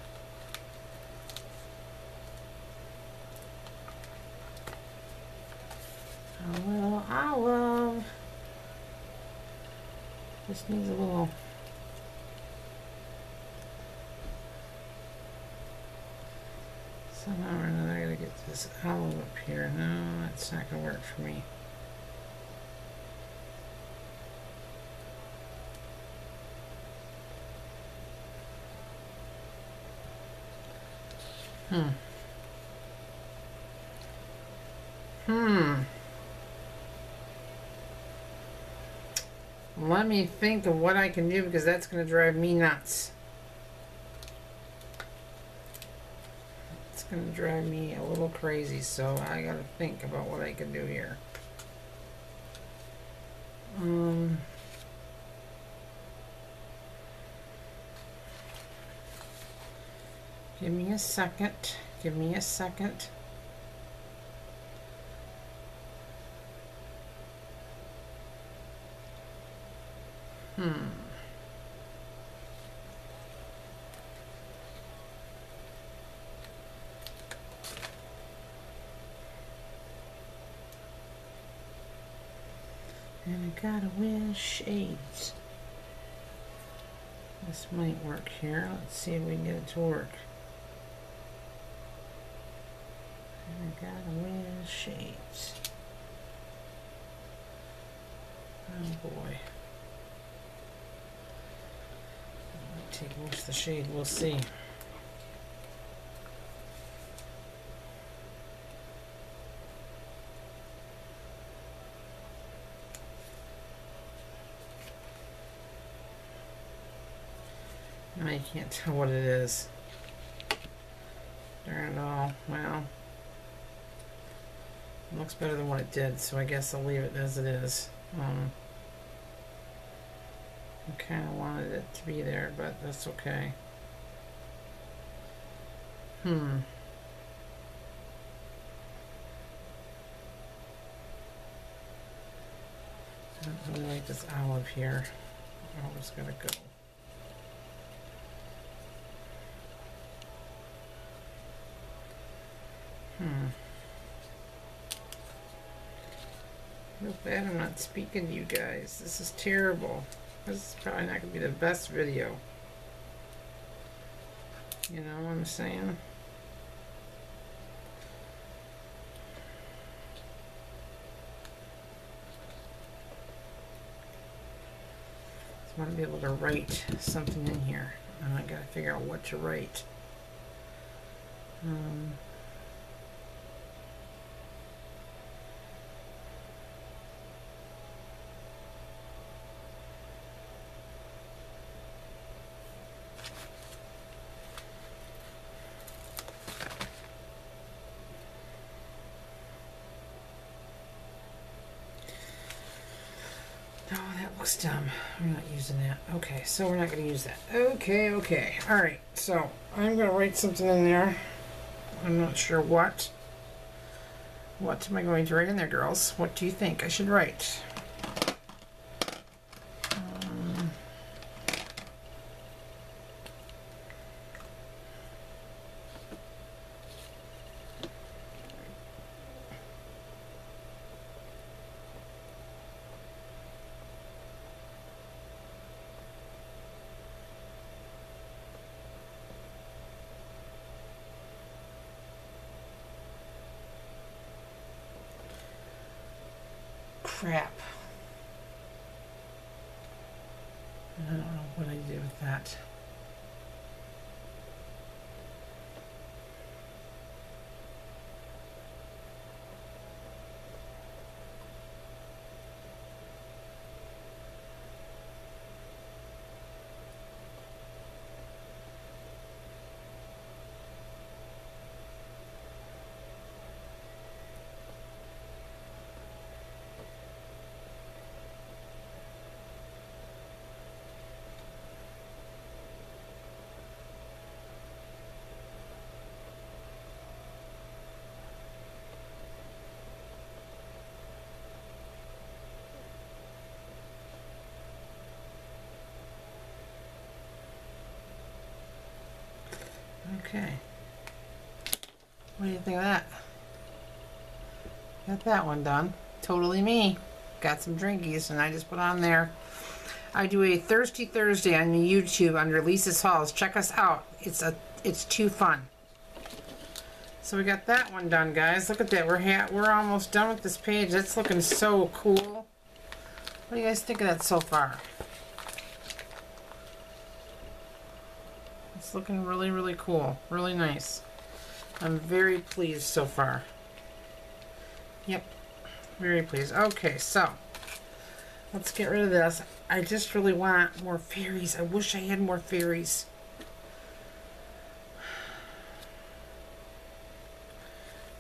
A little olive. Just needs a little. Somehow or another I gotta get this olive up here. No, that's not gonna work for me. Let me think of what I can do, because that's going to drive me nuts. It's going to drive me a little crazy, so I got to think about what I can do here. Give me a second. And I gotta wear shades. This might work here. Let's see if we can get it to work. And I gotta wear shades. Oh boy. I'll take most of the shade, we'll see. I can't tell what it is. Darn it all. Well, it looks better than what it did, so I guess I'll leave it as it is. I kind of wanted it to be there, but that's okay. I don't really like this olive here. Olive's gonna go. Feel bad I'm not speaking to you guys. This is terrible. This is probably not going to be the best video. You know what I'm saying? I want to be able to write something in here. And I got to figure out what to write. Oh, that looks dumb. We're not using that. Okay, so we're not going to use that. Okay. Alright, so I'm going to write something in there. I'm not sure what. What am I going to write in there, girls? What do you think I should write? Crap. I don't know what I do with that. Okay. What do you think of that? Got that one done. Totally me. Got some drinkies and I just put on there. I do a Thirsty Thursday on YouTube under Lisa's Halls. Check us out. It's too fun. So we got that one done, guys. Look at that. We're almost done with this page. That's looking so cool. What do you guys think of that so far? It's looking really, really cool. Really nice. I'm very pleased so far. Yep. Very pleased. Okay, so let's get rid of this. I just really want more fairies. I wish I had more fairies.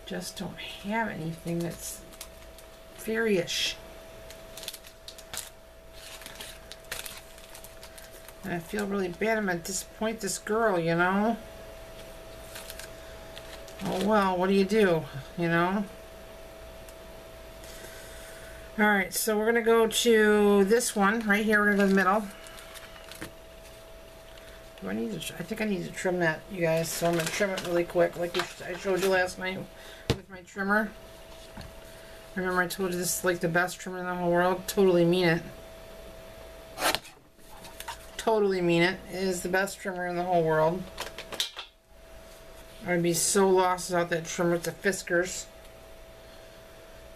Just don't have anything that's fairy-ish. And I feel really bad. I'm going to disappoint this girl, you know? Oh well, what do? You know? Alright, so we're going to go to this one right here. We're going to go to the middle. Do I need to? I think I need to trim that, you guys. So I'm going to trim it really quick, like I showed you last night with my trimmer. Remember I told you this is like the best trimmer in the whole world? Totally mean it. Totally mean it. It is the best trimmer in the whole world. I'd be so lost without that trimmer. It's a Fiskars.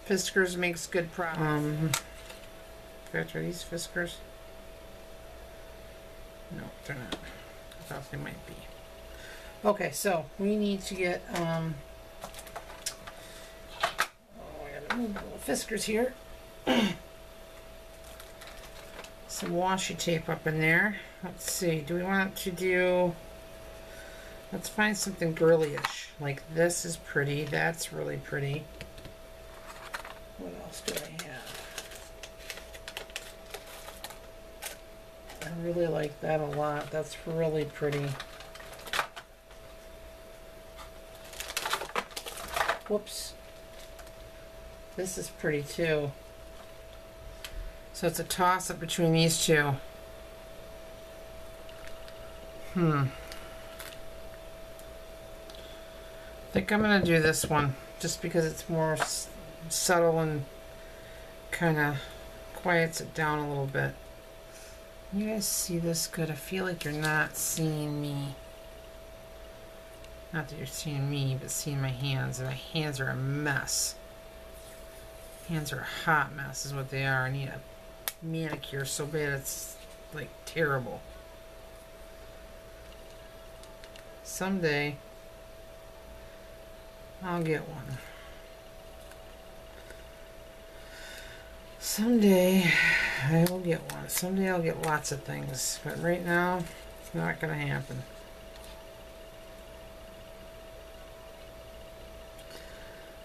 Fiskars makes good product. In fact, are these Fiskars? No, they're not. I thought they might be. Okay, so we need to get I gotta move the little Fiskars here. Some washi tape up in there. Let's see, do we want to do, let's find something girly-ish. Like this is pretty, that's really pretty. What else do I have? I really like that a lot. That's really pretty. Whoops. This is pretty too. So it's a toss-up between these two. I think I'm going to do this one, just because it's more subtle and kind of quiets it down a little bit. You guys see this good? I feel like you're not seeing me. Not that you're seeing me, but seeing my hands. And my hands are a mess. Hands are a hot mess is what they are. I need a manicure so bad it's like terrible. Someday I'll get one. Someday I will get one. Someday I'll get lots of things. But right now, it's not going to happen.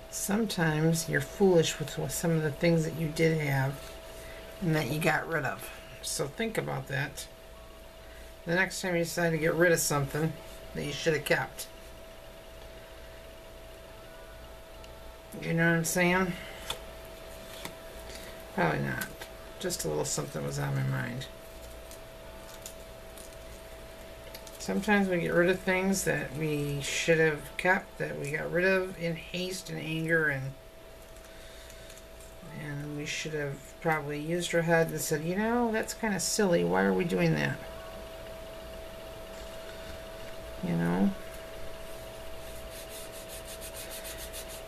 Sometimes you're foolish with some of the things that you did have and that you got rid of. So think about that. The next time you decide to get rid of something that you should have kept. You know what I'm saying? Probably not. Just a little something was on my mind. Sometimes we get rid of things that we should have kept, that we got rid of in haste and anger, and we should have probably used our head and said, you know, that's kind of silly. Why are we doing that? You know?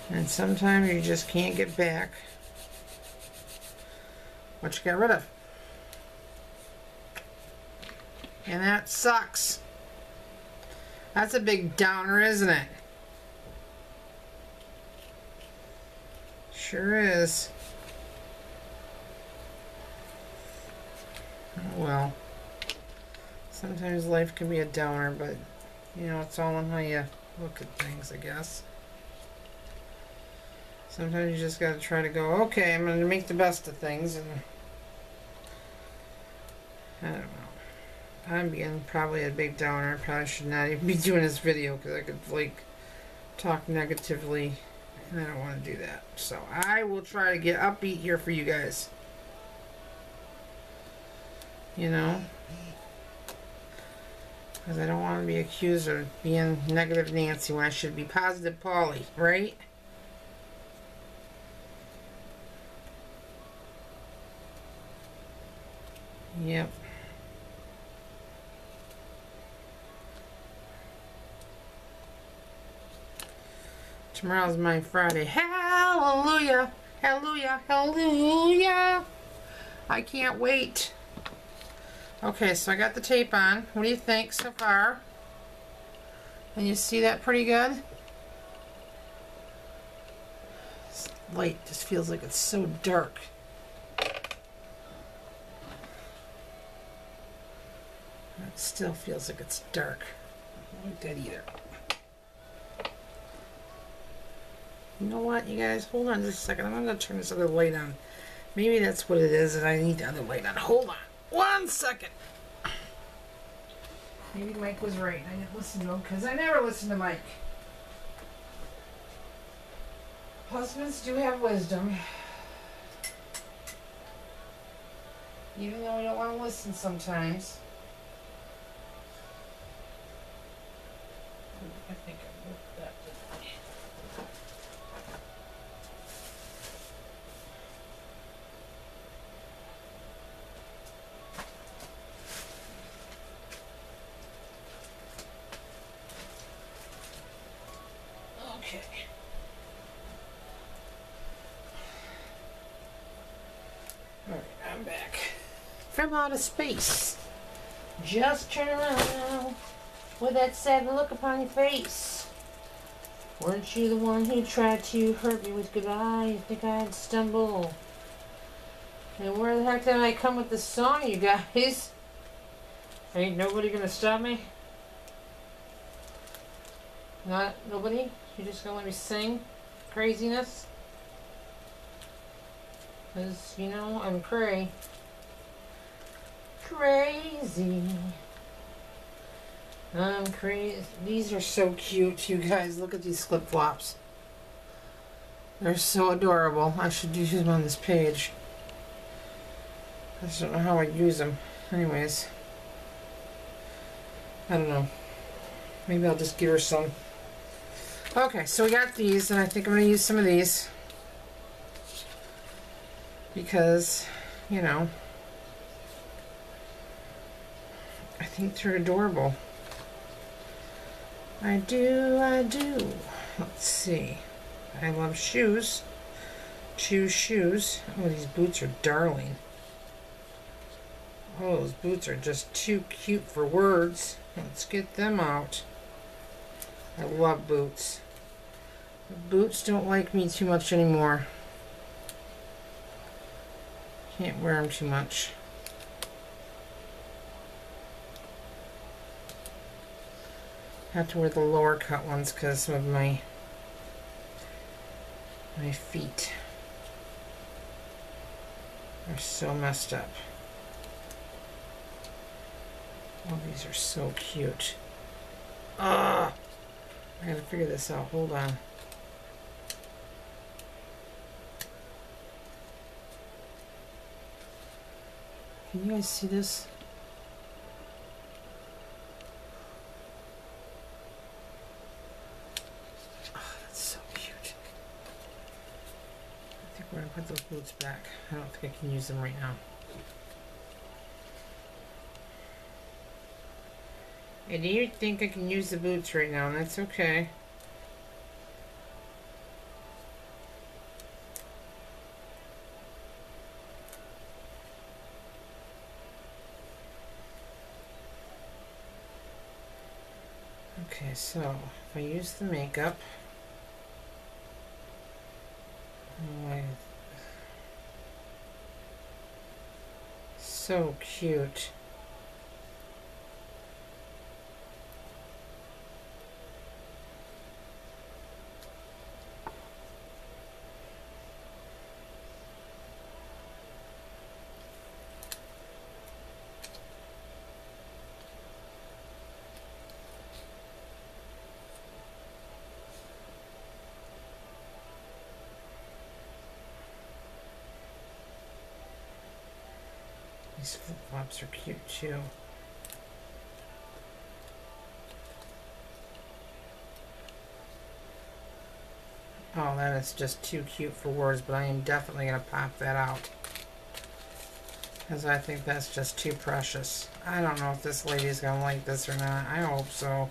And sometimes you just can't get back what you got rid of. And that sucks. That's a big downer, isn't it? Sure is. Oh, well. Sometimes life can be a downer, but, you know, it's all on how you look at things, I guess. Sometimes you just gotta try to go, okay, I'm gonna make the best of things, and I don't know. I'm being probably a big downer. Probably should not even be doing this video because I could like talk negatively, and I don't want to do that. So I will try to get upbeat here for you guys. You know, because I don't want to be accused of being negative Nancy when I should be positive Polly, right? Yep. Tomorrow's my Friday. Hallelujah! Hallelujah! Hallelujah! I can't wait. Okay, so I got the tape on. What do you think so far? And you see that pretty good? This light just feels like it's so dark. It still feels like it's dark. I don't like that either. You know what, you guys? Hold on just a second. I'm going to turn this other light on. Maybe that's what it is, and I need the other light on. Hold on. 1 second. Maybe Mike was right. I didn't listen to him because I never listen to Mike. Husbands do have wisdom. Even though we don't want to listen sometimes. I think I moved that differently. Okay. Alright, I'm back. From outer space. Just turn around with that sad look upon your face. Weren't you the one who tried to hurt me with goodbye? You think I'd stumble? And where the heck did I come with this song, you guys? Ain't nobody gonna stop me? Not nobody? You just gonna let me sing craziness? Cause you know I'm crazy. I'm crazy. These are so cute, you guys. Look at these flip-flops. They're so adorable. I should use them on this page. I just don't know how I use them. Anyways. I don't know. Maybe I'll just give her some. Okay, so we got these, and I think I'm going to use some of these. because, you know, I think they're adorable. I do, I do. Let's see. I love shoes. Choose shoes. Oh, these boots are darling. Oh, those boots are just too cute for words. Let's get them out. I love boots. The boots don't like me too much anymore. Can't wear them too much. Have to wear the lower cut ones because of my feet are so messed up. Oh, these are so cute. I gotta figure this out. Hold on. Can you guys see this? Oh, that's so cute. I think we're gonna put those boots back. I don't think I can use them right now. I do think I can use the boots right now, and that's okay. Okay, so if I use the makeup, so cute. These flip-flops are cute too. Oh, that is just too cute for words, but I am definitely going to pop that out. Because I think that's just too precious. I don't know if this lady's going to like this or not. I hope so.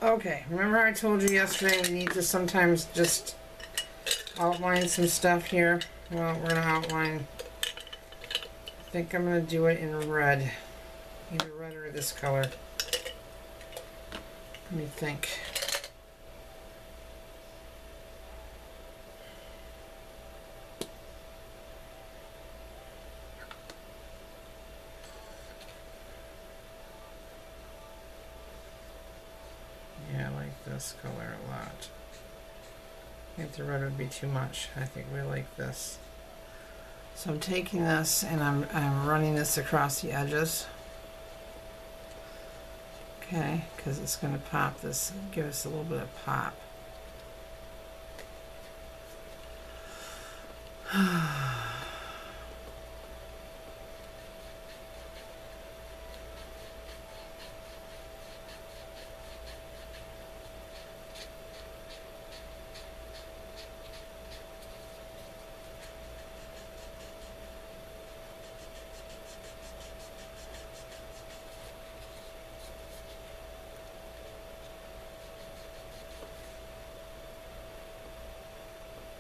Okay, remember I told you yesterday we need to sometimes just outline some stuff here? Well, we're going to outline... I think I'm going to do it in red. Either red or this color. Let me think. Yeah, I like this color a lot. I think the red would be too much. I think we like this. So I'm taking this and I'm running this across the edges. Okay, because it's going to pop this, give us a little bit of pop.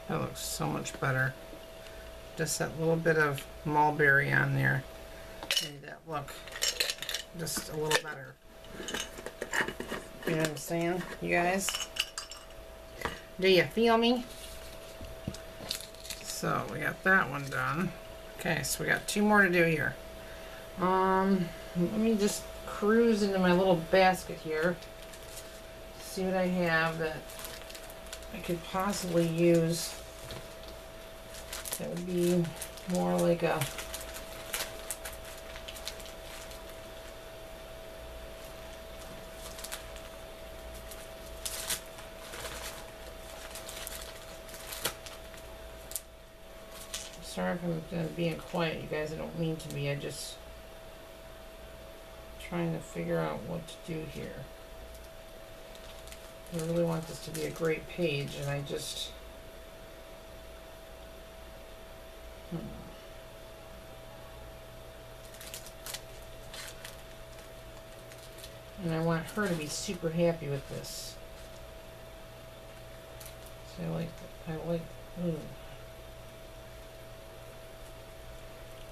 That looks so much better. Just that little bit of mulberry on there made that look just a little better. You know what I'm saying, you guys? Do you feel me? So we got that one done. Okay, so we got two more to do here. Let me just cruise into my little basket here. See what I have that I could possibly use. That would be more like a sorry if I'm being quiet, you guys. I don't mean to be. I just trying to figure out what to do here. I really want this to be a great page, and I just And I want her to be super happy with this. So ooh.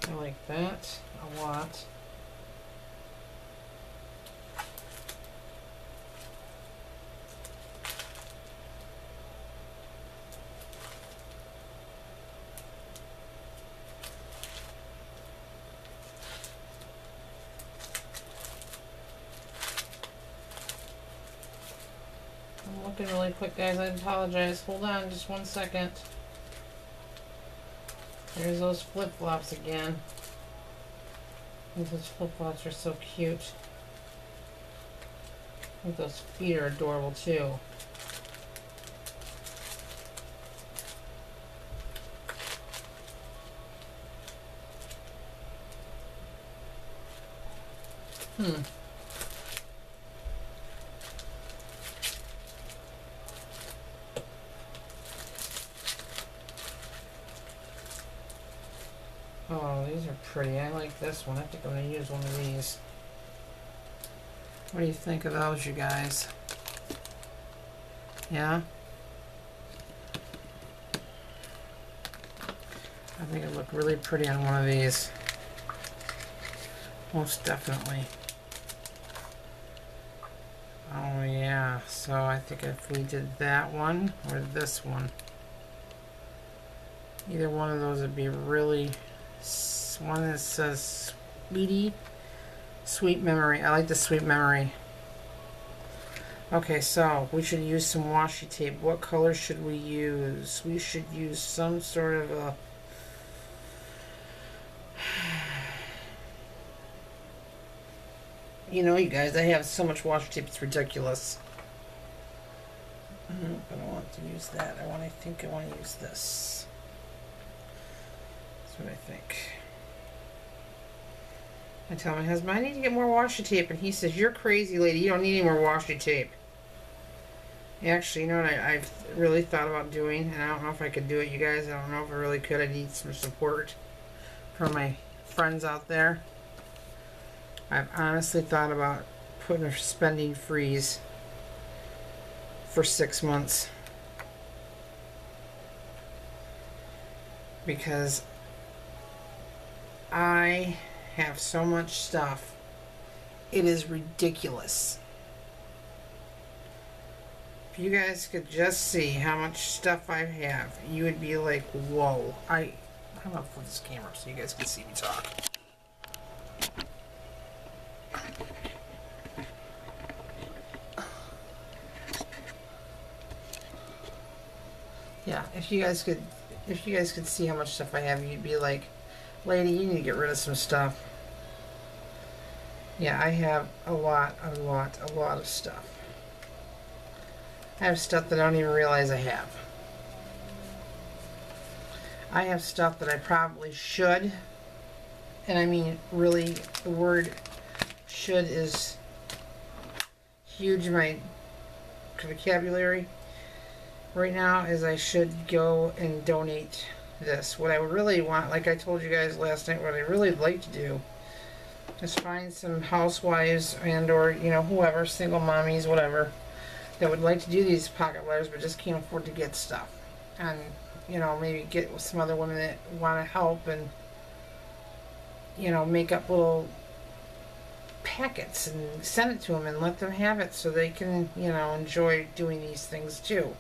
I like that a lot. I'm looking really quick, guys. I apologize. Hold on just 1 second. There's those flip-flops again. Those flip-flops are so cute. I think those feet are adorable too. Oh, these are pretty. I like this one. I think I'm going to use one of these. What do you think of those, you guys? Yeah? I think it looked really pretty on one of these. Most definitely. Oh yeah, so I think if we did that one or this one, either one of those would be really... One that says Sweet Memory. I like the Sweet Memory. Okay, so we should use some washi tape. What color should we use? We should use some sort of a... You know, you guys, I have so much washi tape, it's ridiculous. But I don't want to use that. I think I want to use this. That's what I think. I tell my husband, I need to get more washi tape, and he says, you're crazy, lady, you don't need any more washi tape. Actually, you know what I've really thought about doing, and I don't know if I could do it, you guys. I don't know if I really could. I need some support from my friends out there. I've honestly thought about putting a spending freeze for 6 months. Because I have so much stuff. It is ridiculous. If you guys could just see how much stuff I have, you would be like, whoa. I'm gonna flip this camera so you guys can see me talk. Yeah, if you guys could see how much stuff I have, you'd be like, lady, you need to get rid of some stuff. Yeah, I have a lot of stuff. I have stuff that I don't even realize I have. I have stuff that I probably should, and I mean really, the word should is huge in my vocabulary right now, is I should go and donate this. What I would really want, like I told you guys last night, what I really like to do is find some housewives and or, you know, whoever, single mommies, whatever, that would like to do these pocket letters but just can't afford to get stuff. And, you know, maybe get with some other women that want to help and, you know, make up little packets and send it to them and let them have it so they can, you know, enjoy doing these things too.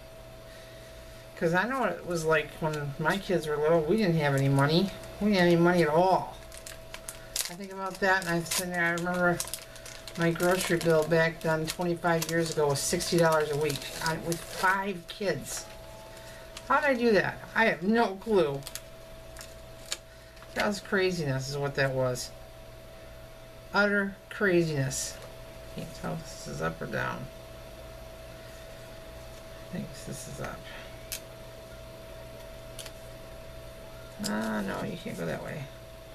Because I know what it was like when my kids were little. We didn't have any money. We didn't have any money at all. I think about that and I remember my grocery bill back then 25 years ago was $60 a week with 5 kids. How did I do that? I have no clue. That was craziness is what that was. Utter craziness. Can't tell if this is up or down. I think this is up. No, you can't go that way.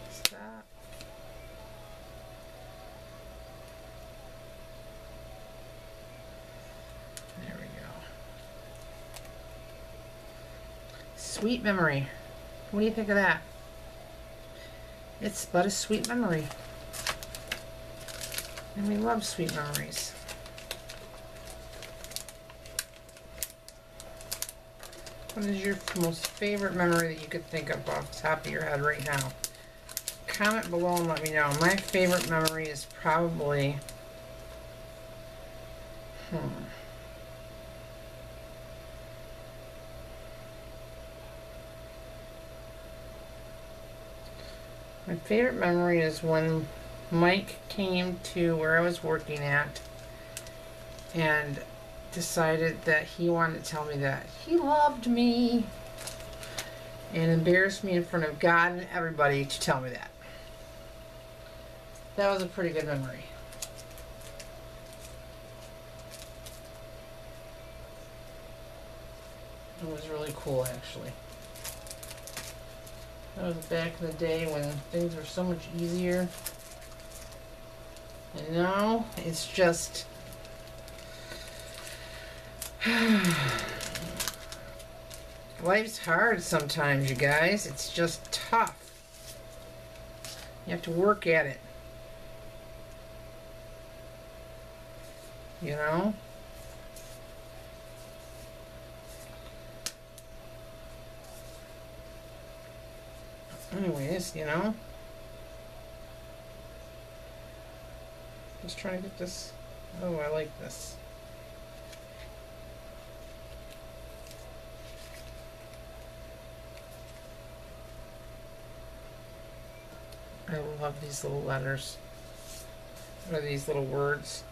Stop. There we go. Sweet Memory. What do you think of that? It's but a sweet memory. And we love sweet memories. What is your most favorite memory that you could think of off the top of your head right now? Comment below and let me know. My favorite memory is probably... My favorite memory is when Mike came to where I was working at and decided that he wanted to tell me that he loved me and embarrassed me in front of God and everybody to tell me that. That was a pretty good memory. It was really cool, actually. That was back in the day when things were so much easier. And now it's just... Life's hard sometimes, you guys. It's just tough. You have to work at it. You know? Anyways, you know? Just trying to get this. Oh, I like this. I love these little letters. Or these little words.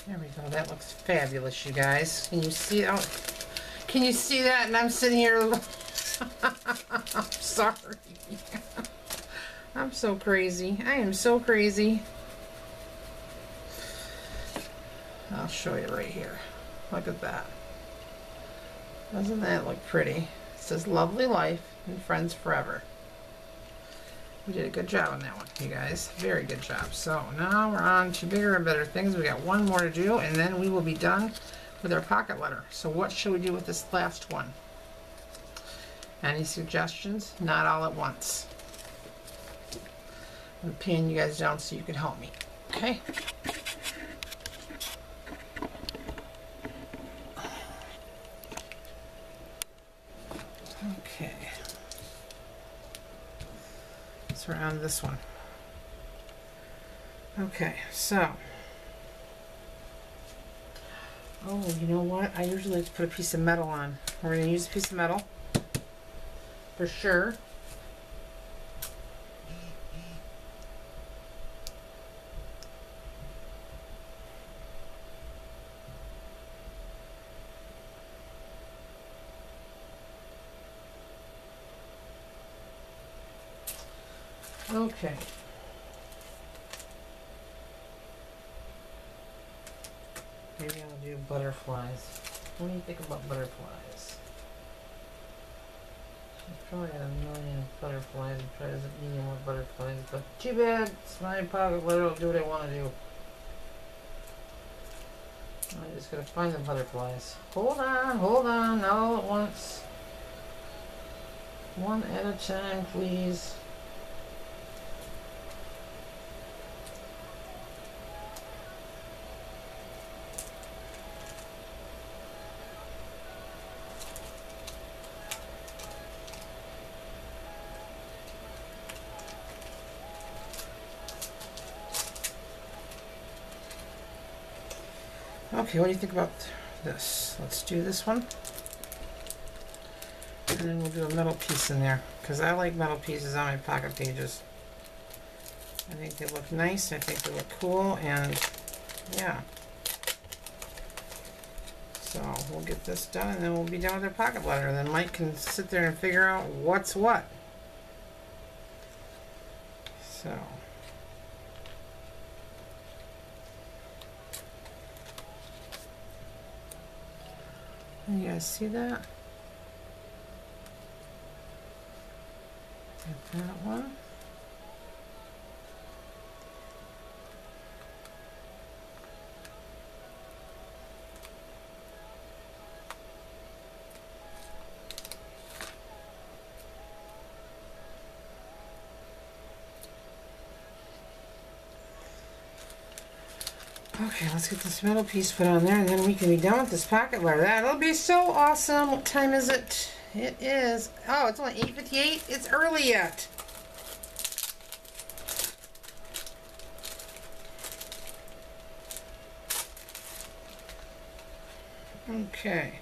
There we go. That looks fabulous, you guys. Can you see? Oh, can you see that? And I'm sitting here. I'm sorry. I'm so crazy. I am so crazy. I'll show you right here. Look at that. Doesn't that look pretty? It says lovely life and friends forever. We did a good job on that one, you guys. Very good job. So now we're on to bigger and better things. We got one more to do, and then we will be done with our pocket letter. So what should we do with this last one? Any suggestions? Not all at once. I'm pinning you guys down so you can help me. Okay? Okay. So we're on this one. Okay, so. Oh, you know what? I usually like to put a piece of metal on. We're going to use a piece of metal. For sure. Okay. Maybe I'll do butterflies. What do you think about butterflies? She's probably got a million butterflies and probably doesn't need any more butterflies, but too bad. It's my pocket letter. I'll do what I want to do. I just gotta find the butterflies. Hold on, not all at once. One at a time, please. Okay, what do you think about this? Let's do this one. And then we'll do a metal piece in there, because I like metal pieces on my pocket pages. I think they look nice, I think they look cool, and yeah. So we'll get this done and then we'll be done with our pocket letter. Then Mike can sit there and figure out what's what. So. You guys see that? Get that one. Okay, let's get this metal piece put on there and then we can be done with this pocket letter. That'll be so awesome. What time is it? It is, oh, it's only 8:58. It's early yet. Okay.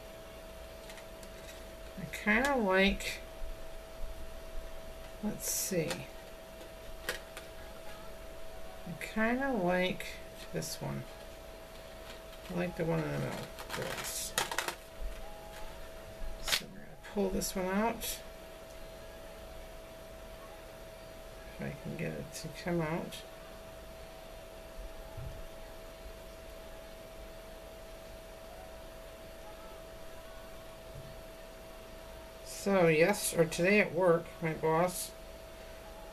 I kind of like, let's see. I kind of like this one. I like the one in the middle. This. So we're going to pull this one out. If I can get it to come out. So yes, or today at work, my boss,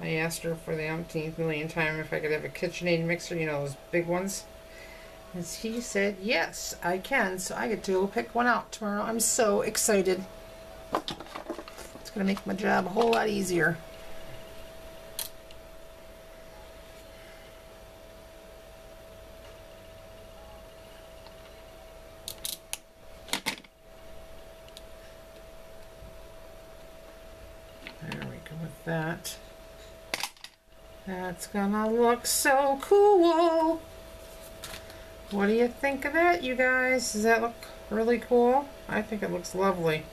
I asked her for the umpteenth million time if I could have a KitchenAid mixer, you know, those big ones. And he said, yes, I can, so I get to go pick one out tomorrow. I'm so excited. It's going to make my job a whole lot easier. There we go with that. That's gonna look so cool. What do you think of that, you guys? Does that look really cool? I think it looks lovely.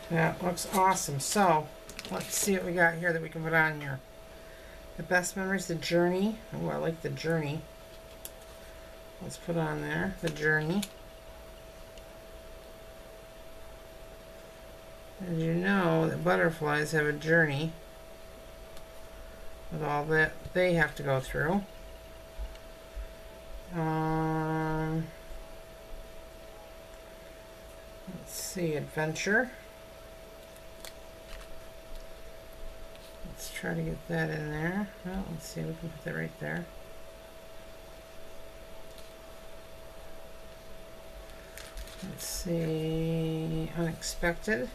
That looks awesome. So, let's see what we got here that we can put on here. The best memories, the journey. Oh, I like the journey. Let's put on there, the journey. And you know that butterflies have a journey with all that they have to go through. Let's see, adventure. Let's try to get that in there. Well, let's see, we can put that right there. Let's see, unexpected.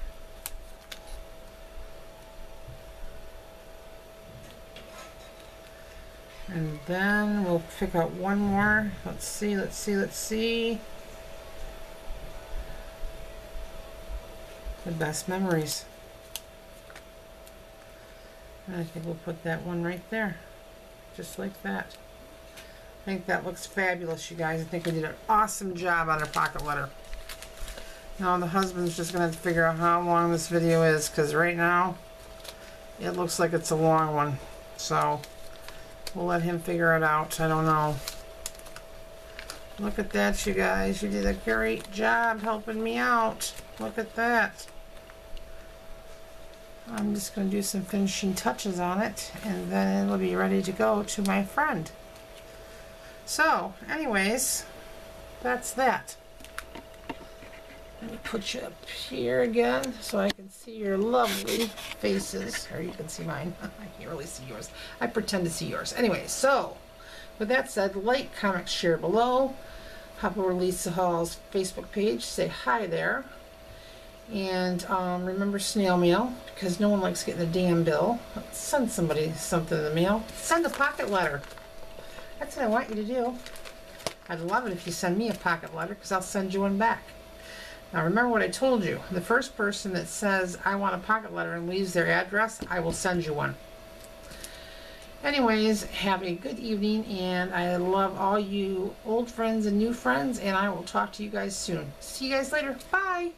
And then we'll pick out one more. Let's see, let's see, let's see. The best memories. And I think we'll put that one right there. Just like that. I think that looks fabulous, you guys. I think we did an awesome job on our pocket letter. Now the husband's just going to have to figure out how long this video is, because right now it looks like it's a long one. So we'll let him figure it out. I don't know. Look at that, you guys. You did a great job helping me out. Look at that. I'm just going to do some finishing touches on it, and then it'll be ready to go to my friend. So, anyways, that's that. Let me put you up here again so I can see your lovely faces, or you can see mine. I can't really see yours. I pretend to see yours. Anyway, so with that said, like, comment, share below. Hop over to Lisa Hall's Facebook page. Say hi there. And remember snail mail, because no one likes getting a damn bill. Send somebody something in the mail. Send a pocket letter. That's what I want you to do. I'd love it if you send me a pocket letter, because I'll send you one back. Now remember what I told you. The first person that says I want a pocket letter and leaves their address, I will send you one. Anyways, have a good evening, and I love all you old friends and new friends, and I will talk to you guys soon. See you guys later. Bye.